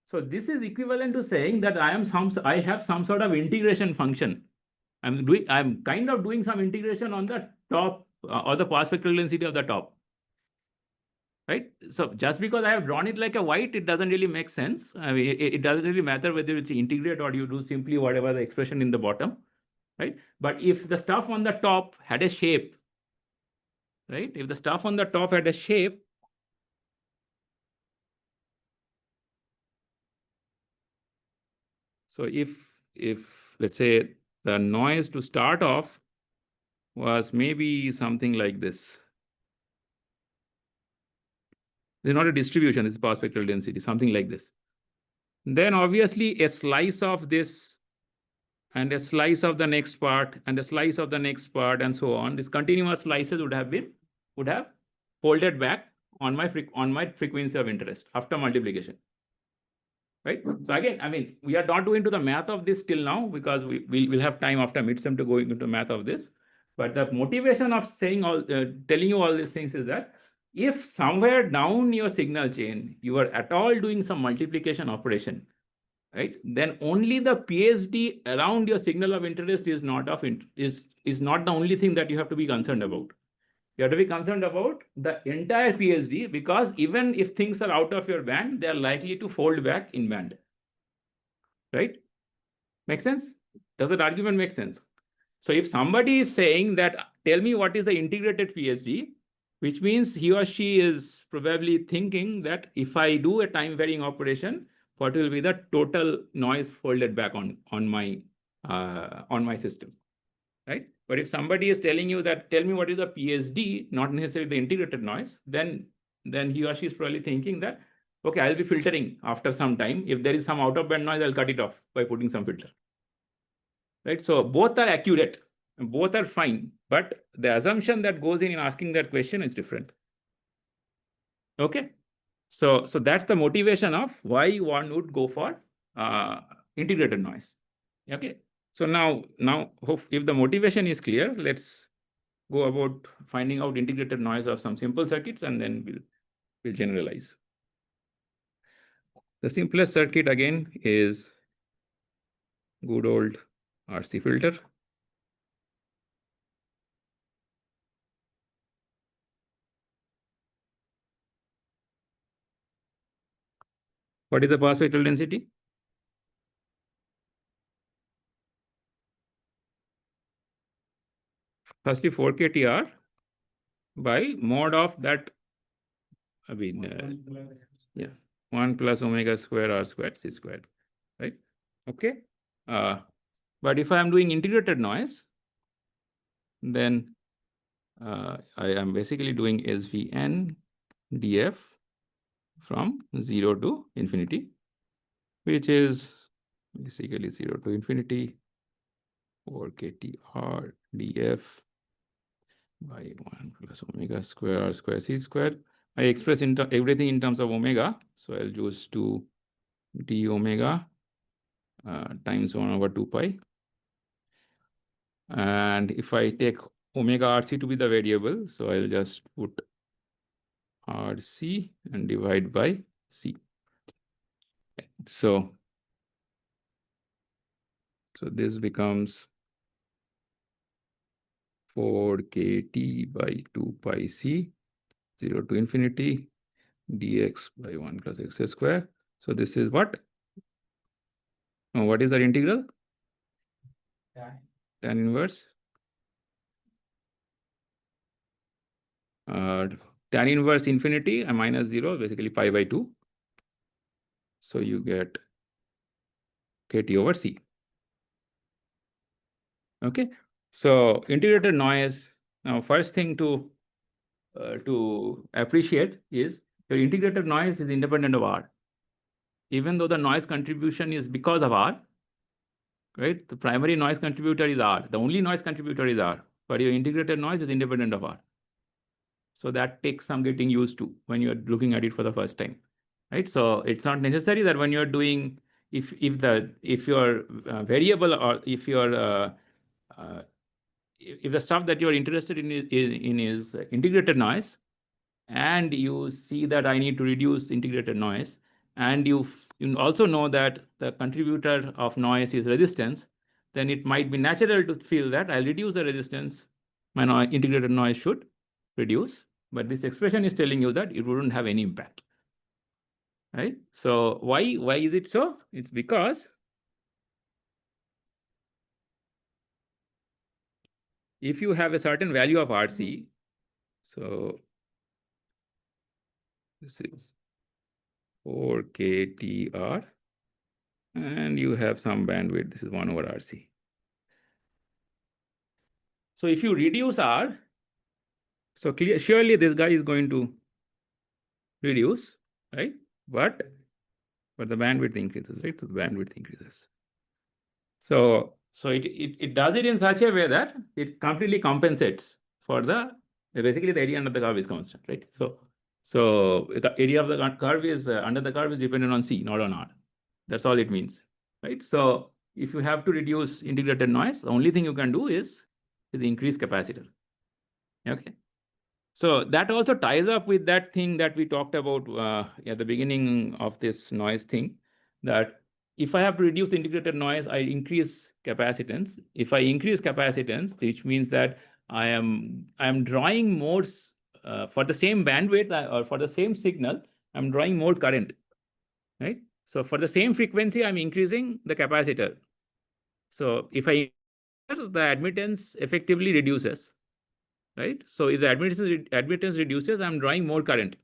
So this is equivalent to saying that I have some sort of integration function. I'm kind of doing some integration on the top or the power spectral density of the top. right? So just because I have drawn it like a white, it doesn't really make sense. I mean, it doesn't really matter whether it's integrate or you do simply whatever the expression in the bottom, right? But if the stuff on the top had a shape, right? If the stuff on the top had a shape, so if let's say the noise to start off was maybe something like this. It's not a distribution, it's power spectral density, something like this. Then obviously a slice of this and a slice of the next part and a slice of the next part and so on. These continuous slices would have folded back on my frequency of interest after multiplication. Right. So again, I mean, we are not going to the math of this till now because we'll have time after midsem to go into math of this. But the motivation of saying telling you all these things is that if somewhere down your signal chain you are at all doing some multiplication operation, right, then only the PSD around your signal of interest is not the only thing that you have to be concerned about. You have to be concerned about the entire PSD because even if things are out of your band, they are likely to fold back in band. Right? Make sense? Does that argument make sense? So if somebody is saying that, tell me what is the integrated PSD, which means he or she is probably thinking that if I do a time varying operation, what will be the total noise folded back on my system, right? But if somebody is telling you that, tell me what is the PSD, not necessarily the integrated noise, then he or she is probably thinking that, okay, I'll be filtering after some time. If there is some out of band noise, I'll cut it off by putting some filter, right? So both are accurate, both are fine, but the assumption that goes in asking that question is different. Okay, so that's the motivation of why one would go for integrated noise. Okay. So now if the motivation is clear, let's go about finding out integrated noise of some simple circuits, and then we'll generalize. The simplest circuit again is good old RC filter. What is the power spectral density? Firstly, 4K TR by mod of that, I mean, yeah, 1 plus omega square R squared C squared, right? Okay. But if I am doing integrated noise, then I am basically doing SVN df from 0 to infinity, which is basically 0 to infinity 4KTR df by 1 plus omega square R square C square. I express everything in terms of omega, so I'll choose 2 d omega times 1 over 2 pi. And if I take omega RC to be the variable, so I'll just put RC and divide by C. So this becomes 4KT by 2 pi C, 0 to infinity, dx by 1 plus x square. So this is what? Now, what is our integral? Tan inverse. Tan inverse infinity and minus 0, basically pi by 2. So you get KT over C. Okay. So integrated noise. Now, first thing to appreciate is your integrated noise is independent of R. Even though the noise contribution is because of R, right? The primary noise contributor is R. The only noise contributor is R, but your integrated noise is independent of R. So that takes some getting used to when you're looking at it for the first time, right? So it's not necessary that when you're doing, if your variable or if your if the stuff that you're interested in is integrated noise, and you see that I need to reduce integrated noise, and you also know that the contributor of noise is resistance, then it might be natural to feel that I'll reduce the resistance. My integrated noise should reduce. but this expression is telling you that it wouldn't have any impact, right? So why is it so? It's because if you have a certain value of RC, so this is 4KTR, and you have some bandwidth, this is 1 over RC. So if you reduce R, so surely this guy is going to reduce, right? But the bandwidth increases, right? So the bandwidth increases. So it does it in such a way that it completely compensates for basically the area under the curve is constant, right? So the area of the curve is under the curve is dependent on C, not on R. That's all it means, right? So if you have to reduce integrated noise, the only thing you can do is increase capacitor. Okay. So that also ties up with that thing that we talked about at the beginning of this noise thing, that if I have to reduce integrated noise, I increase capacitance. If I increase capacitance, which means that I am drawing more for the same bandwidth or for the same signal, I'm drawing more current, right? So for the same frequency, I'm increasing the capacitor. So if I the admittance effectively reduces, right? So if the admittance reduces, I'm drawing more current,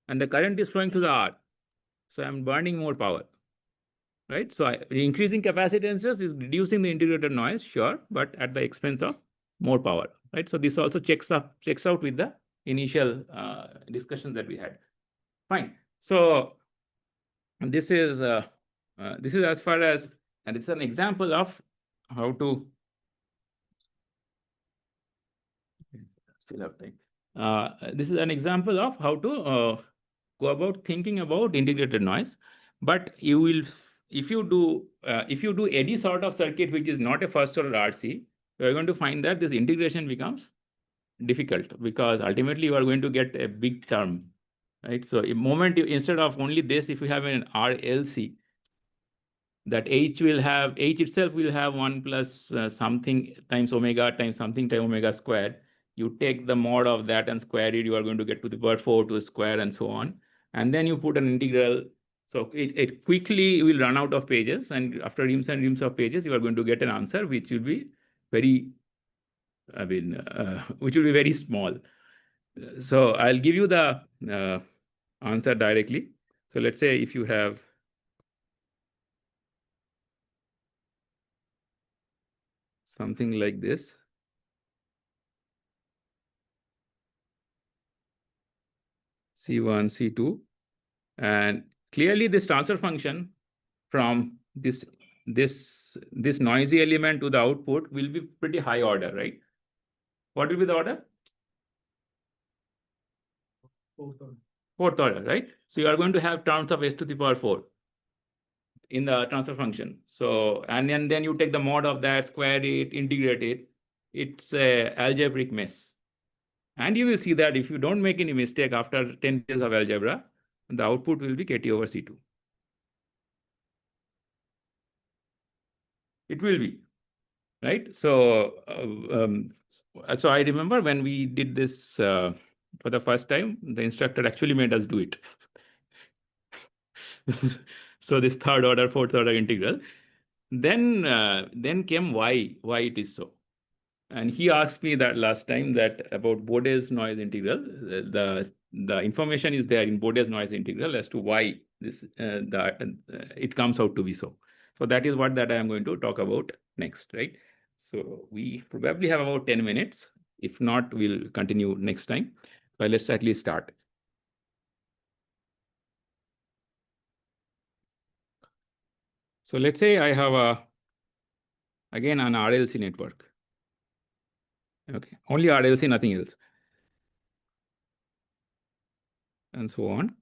and the current is flowing through the R, so I'm burning more power, right? So increasing capacitances is reducing the integrated noise, sure, but at the expense of more power, right? So this also checks out with the initial discussion that we had. Fine. So this is as far as, and it's an example of how to still have time. This is an example of how to go about thinking about integrated noise. But you will, if you do any sort of circuit which is not a first order RC, you are going to find that this integration becomes difficult, because ultimately you are going to get a big term, right? So the moment instead of only this, if you have an RLC, that H itself will have 1 plus something times omega times something times omega squared. You take the mod of that and square it, you are going to get to the power 4 to square and so on. And then you put an integral. So it quickly will run out of pages, and after reams and reams of pages, you are going to get an answer which will be very, which will be very small. So I'll give you the answer directly. So let's say if you have something like this, C1, C2, and clearly this transfer function from this noisy element to the output will be pretty high order, right? What will be the order? Fourth order, right? So you are going to have terms of s to the power 4 in the transfer function. So, and then you take the mod of that, square it, integrate it. It's a algebraic mess. And you will see that if you don't make any mistake after 10 years of algebra, the output will be KT over C2. It will be, right? So, so I remember when we did this for the first time, the instructor actually made us do it. So this third order, fourth order integral. Then came why it is so. And he asked me that last time that about Bode's noise integral. The information is there in Bode's noise integral as to why this it comes out to be so. So that is what I am going to talk about next, right? So we probably have about 10 minutes. If not, we'll continue next time. But let's at least start. So let's say I have again an RLC network. Okay, only RLC, nothing else. And so on.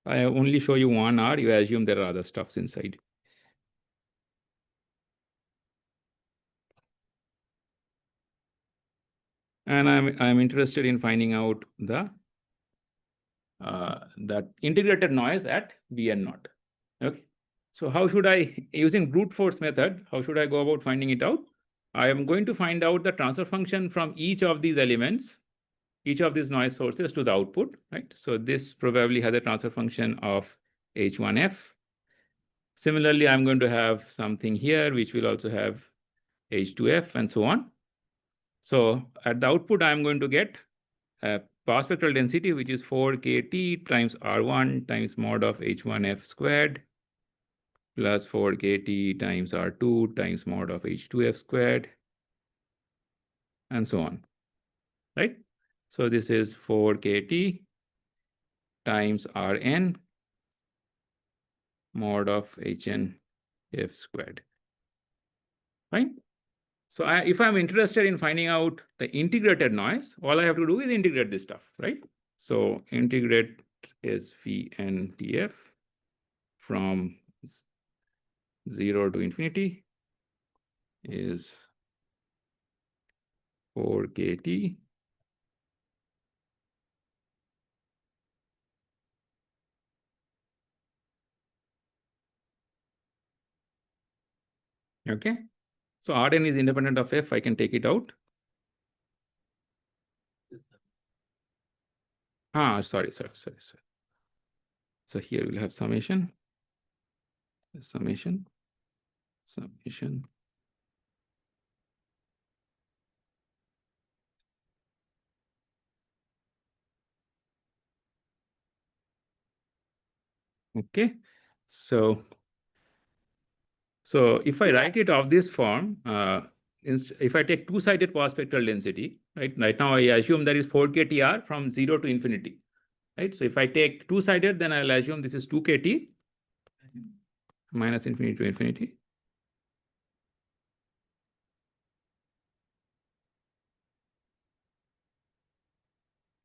I only show you one R, you assume there are other stuffs inside. And I'm interested in finding out that integrated noise at Bn naught. Okay. So how should I, using brute force method, how should I go about finding it out? I am going to find out the transfer function from each of these elements, each of these noise sources to the output, right? So this probably has a transfer function of H1F. Similarly, I'm going to have something here, which will also have H2F and so on. So at the output, I'm going to get a power spectral density, which is 4 kT times R1 times mod of H1F squared plus 4 kT times R2 times mod of H2F squared, and so on, right? So this is 4 kT times Rn mod of HNF squared, right? So if I'm interested in finding out the integrated noise, all I have to do is integrate this stuff, right? So integrate is VNTF from 0 to infinity is 4 kT okay. So Rn is independent of F. I can take it out. Sorry. So here we'll have summation. Okay. So if I write it of this form, if I take two-sided power spectral density, right now I assume that is 4 kTr from 0 to infinity, right? So if I take two-sided, then I'll assume this is 2 kT minus infinity to infinity.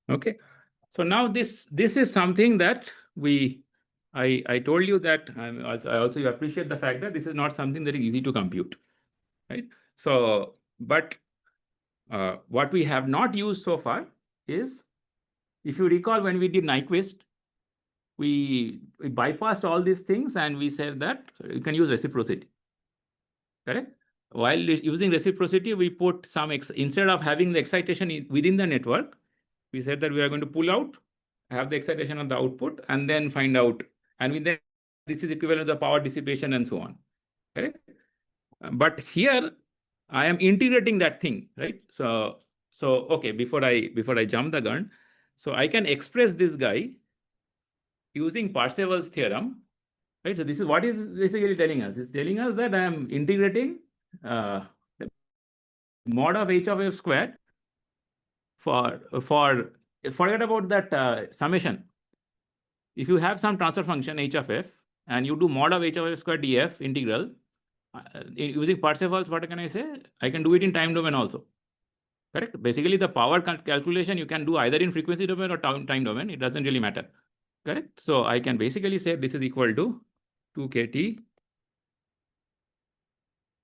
Okay. So now this is something that I told you that I also appreciate the fact that this is not something that is easy to compute, right? So, but what we have not used so far is, if you recall, when we did Nyquist, we bypassed all these things and we said that you can use reciprocity, correct? While using reciprocity, we put some instead of having the excitation within the network, we said that we are going to pull out, have the excitation on the output, and then find out, and then this is equivalent to the power dissipation and so on, correct? But here I am integrating that thing, right? So okay, before I jump the gun, so I can express this guy using Parseval's theorem, right? So this is what is basically telling us. It's telling us that I am integrating the mod of H of F squared for forget about that summation. If you have some transfer function H of F and you do mod of H of F squared df integral using Parseval's, what can I say? I can do it in time domain also. Correct. Basically, the power calculation you can do either in frequency domain or time domain. It doesn't really matter. Correct. So I can basically say this is equal to 2 kT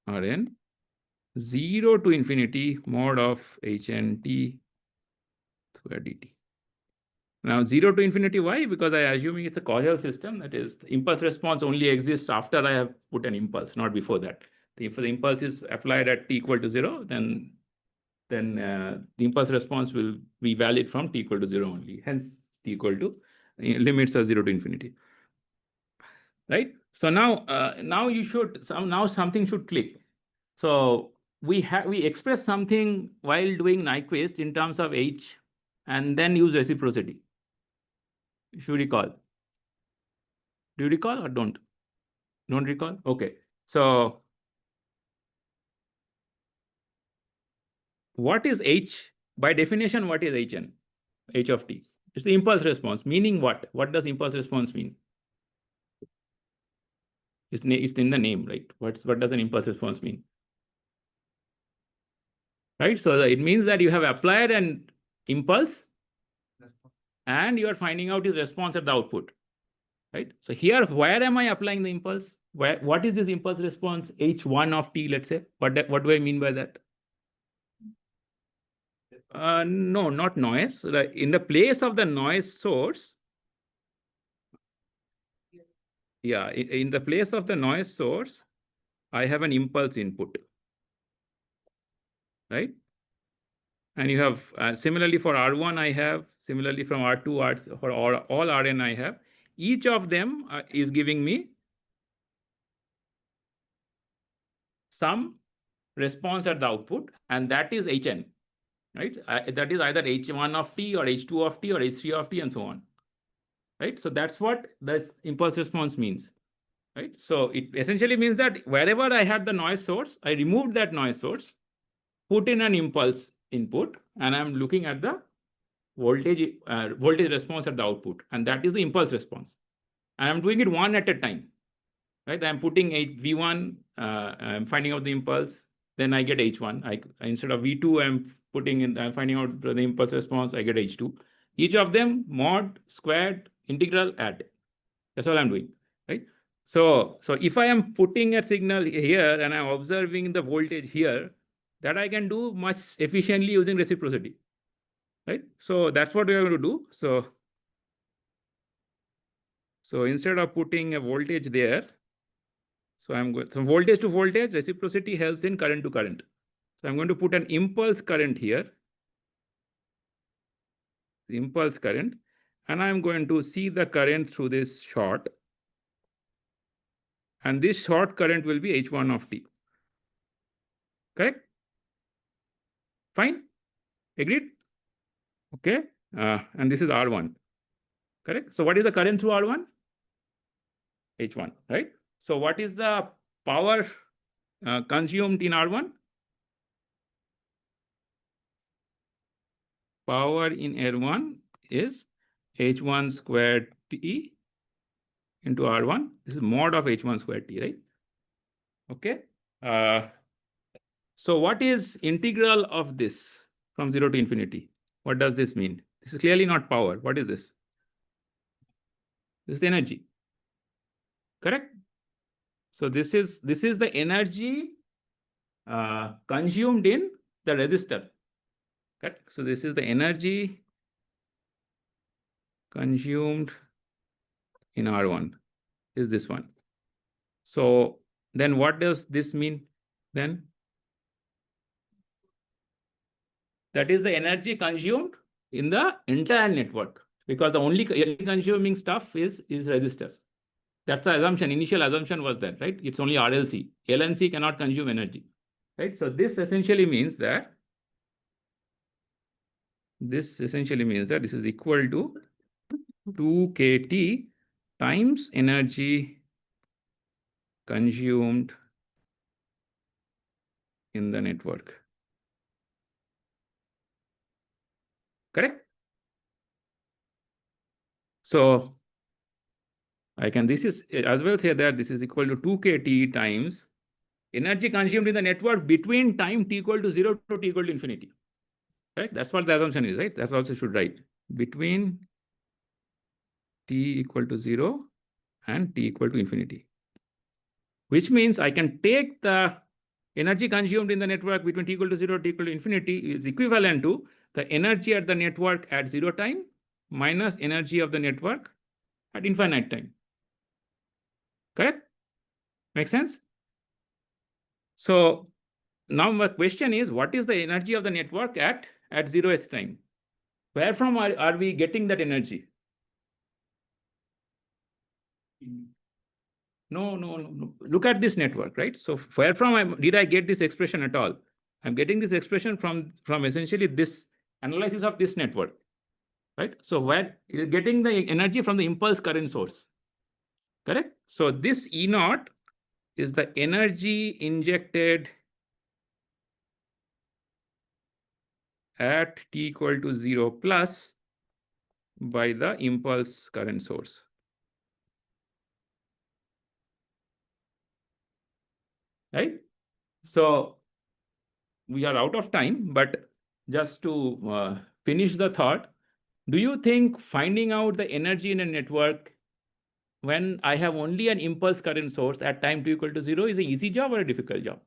Rn 0 to infinity mod of HNT square dt. Now 0 to infinity, why? Because I am assuming it's a causal system. That is, the impulse response only exists after I have put an impulse, not before that. If the impulse is applied at t equal to 0, then the impulse response will be valid from t equal to 0 only. Hence, t equal to limits are 0 to infinity. Right? So now you should something should click. So we express something while doing Nyquist in terms of H and then use reciprocity. If you recall. Do you recall or don't? Don't recall? Okay. So what is H? By definition, what is Hn? H of t. It's the impulse response. Meaning what? What does impulse response mean? It's in the name, right? What does an impulse response mean? Right? So it means that you have applied an impulse and you are finding out its response at the output. Right? So here, where am I applying the impulse? What is this impulse response H1 of t, let's say? What do I mean by that? No, not noise. In the place of the noise source, yeah, in the place of the noise source, I have an impulse input. right? And you have similarly for R1 I have, similarly from R2, for all Rn I have. Each of them is giving me some response at the output, and that is Hn, right? That is either H1 of t or H2 of t or H3 of t and so on, right? So that's what the impulse response means, right? So it essentially means that wherever I had the noise source, I removed that noise source, put in an impulse input, and I'm looking at the voltage response at the output, and that is the impulse response. And I'm doing it one at a time, right? I'm putting a V1, I'm finding out the impulse, then I get H1. Instead of V2, I'm finding out the impulse response, I get H2. Each of them mod, squared, integral, add. That's all I'm doing, right? So if I am putting a signal here and I'm observing the voltage here, that I can do much efficiently using reciprocity, right? So that's what we are going to do. So instead of putting a voltage there, so voltage to voltage, reciprocity helps in current to current. So I'm going to put an impulse current here, the impulse current, and I'm going to see the current through this short. And this short current will be H1 of t. Correct? Fine? Agreed? Okay. And this is R1. Correct? So what is the current through R1? H1, right? So what is the power consumed in R1? Power in R1 is H1 squared T into R1. This is mod of H1 squared T, right? Okay. So what is integral of this from 0 to infinity? What does this mean? This is clearly not power. What is this? This is the energy. Correct? So this is the energy consumed in the resistor. Correct? So this is the energy consumed in R1 is this one. So then what does this mean then? That is the energy consumed in the entire network, because the only consuming stuff is resistors. That's the assumption. Initial assumption was that, right? It's only RLC. LNC cannot consume energy, right? So this essentially means that this is equal to 2 kT times energy consumed in the network. Correct? So I can, this is as well say that this is equal to 2 kT times energy consumed in the network between time t equal to 0 to t equal to infinity. Right? That's what the assumption is, right? That's also should write between t equal to 0 and t equal to infinity. Which means I can take the energy consumed in the network between t equal to 0 t equal to infinity is equivalent to the energy at the network at 0 time minus energy of the network at infinite time. Correct? Make sense? So now my question is, what is the energy of the network at 0th time? Where from are we getting that energy? No. Look at this network, right? So where from did I get this expression at all? I'm getting this expression from essentially this analysis of this network, right? So where you're getting the energy from the impulse current source. Correct? So this E naught is the energy injected at t equal to 0 plus by the impulse current source. Right? So we are out of time, but just to finish the thought, do you think finding out the energy in a network when I have only an impulse current source at time t equal to 0 is an easy job or a difficult job?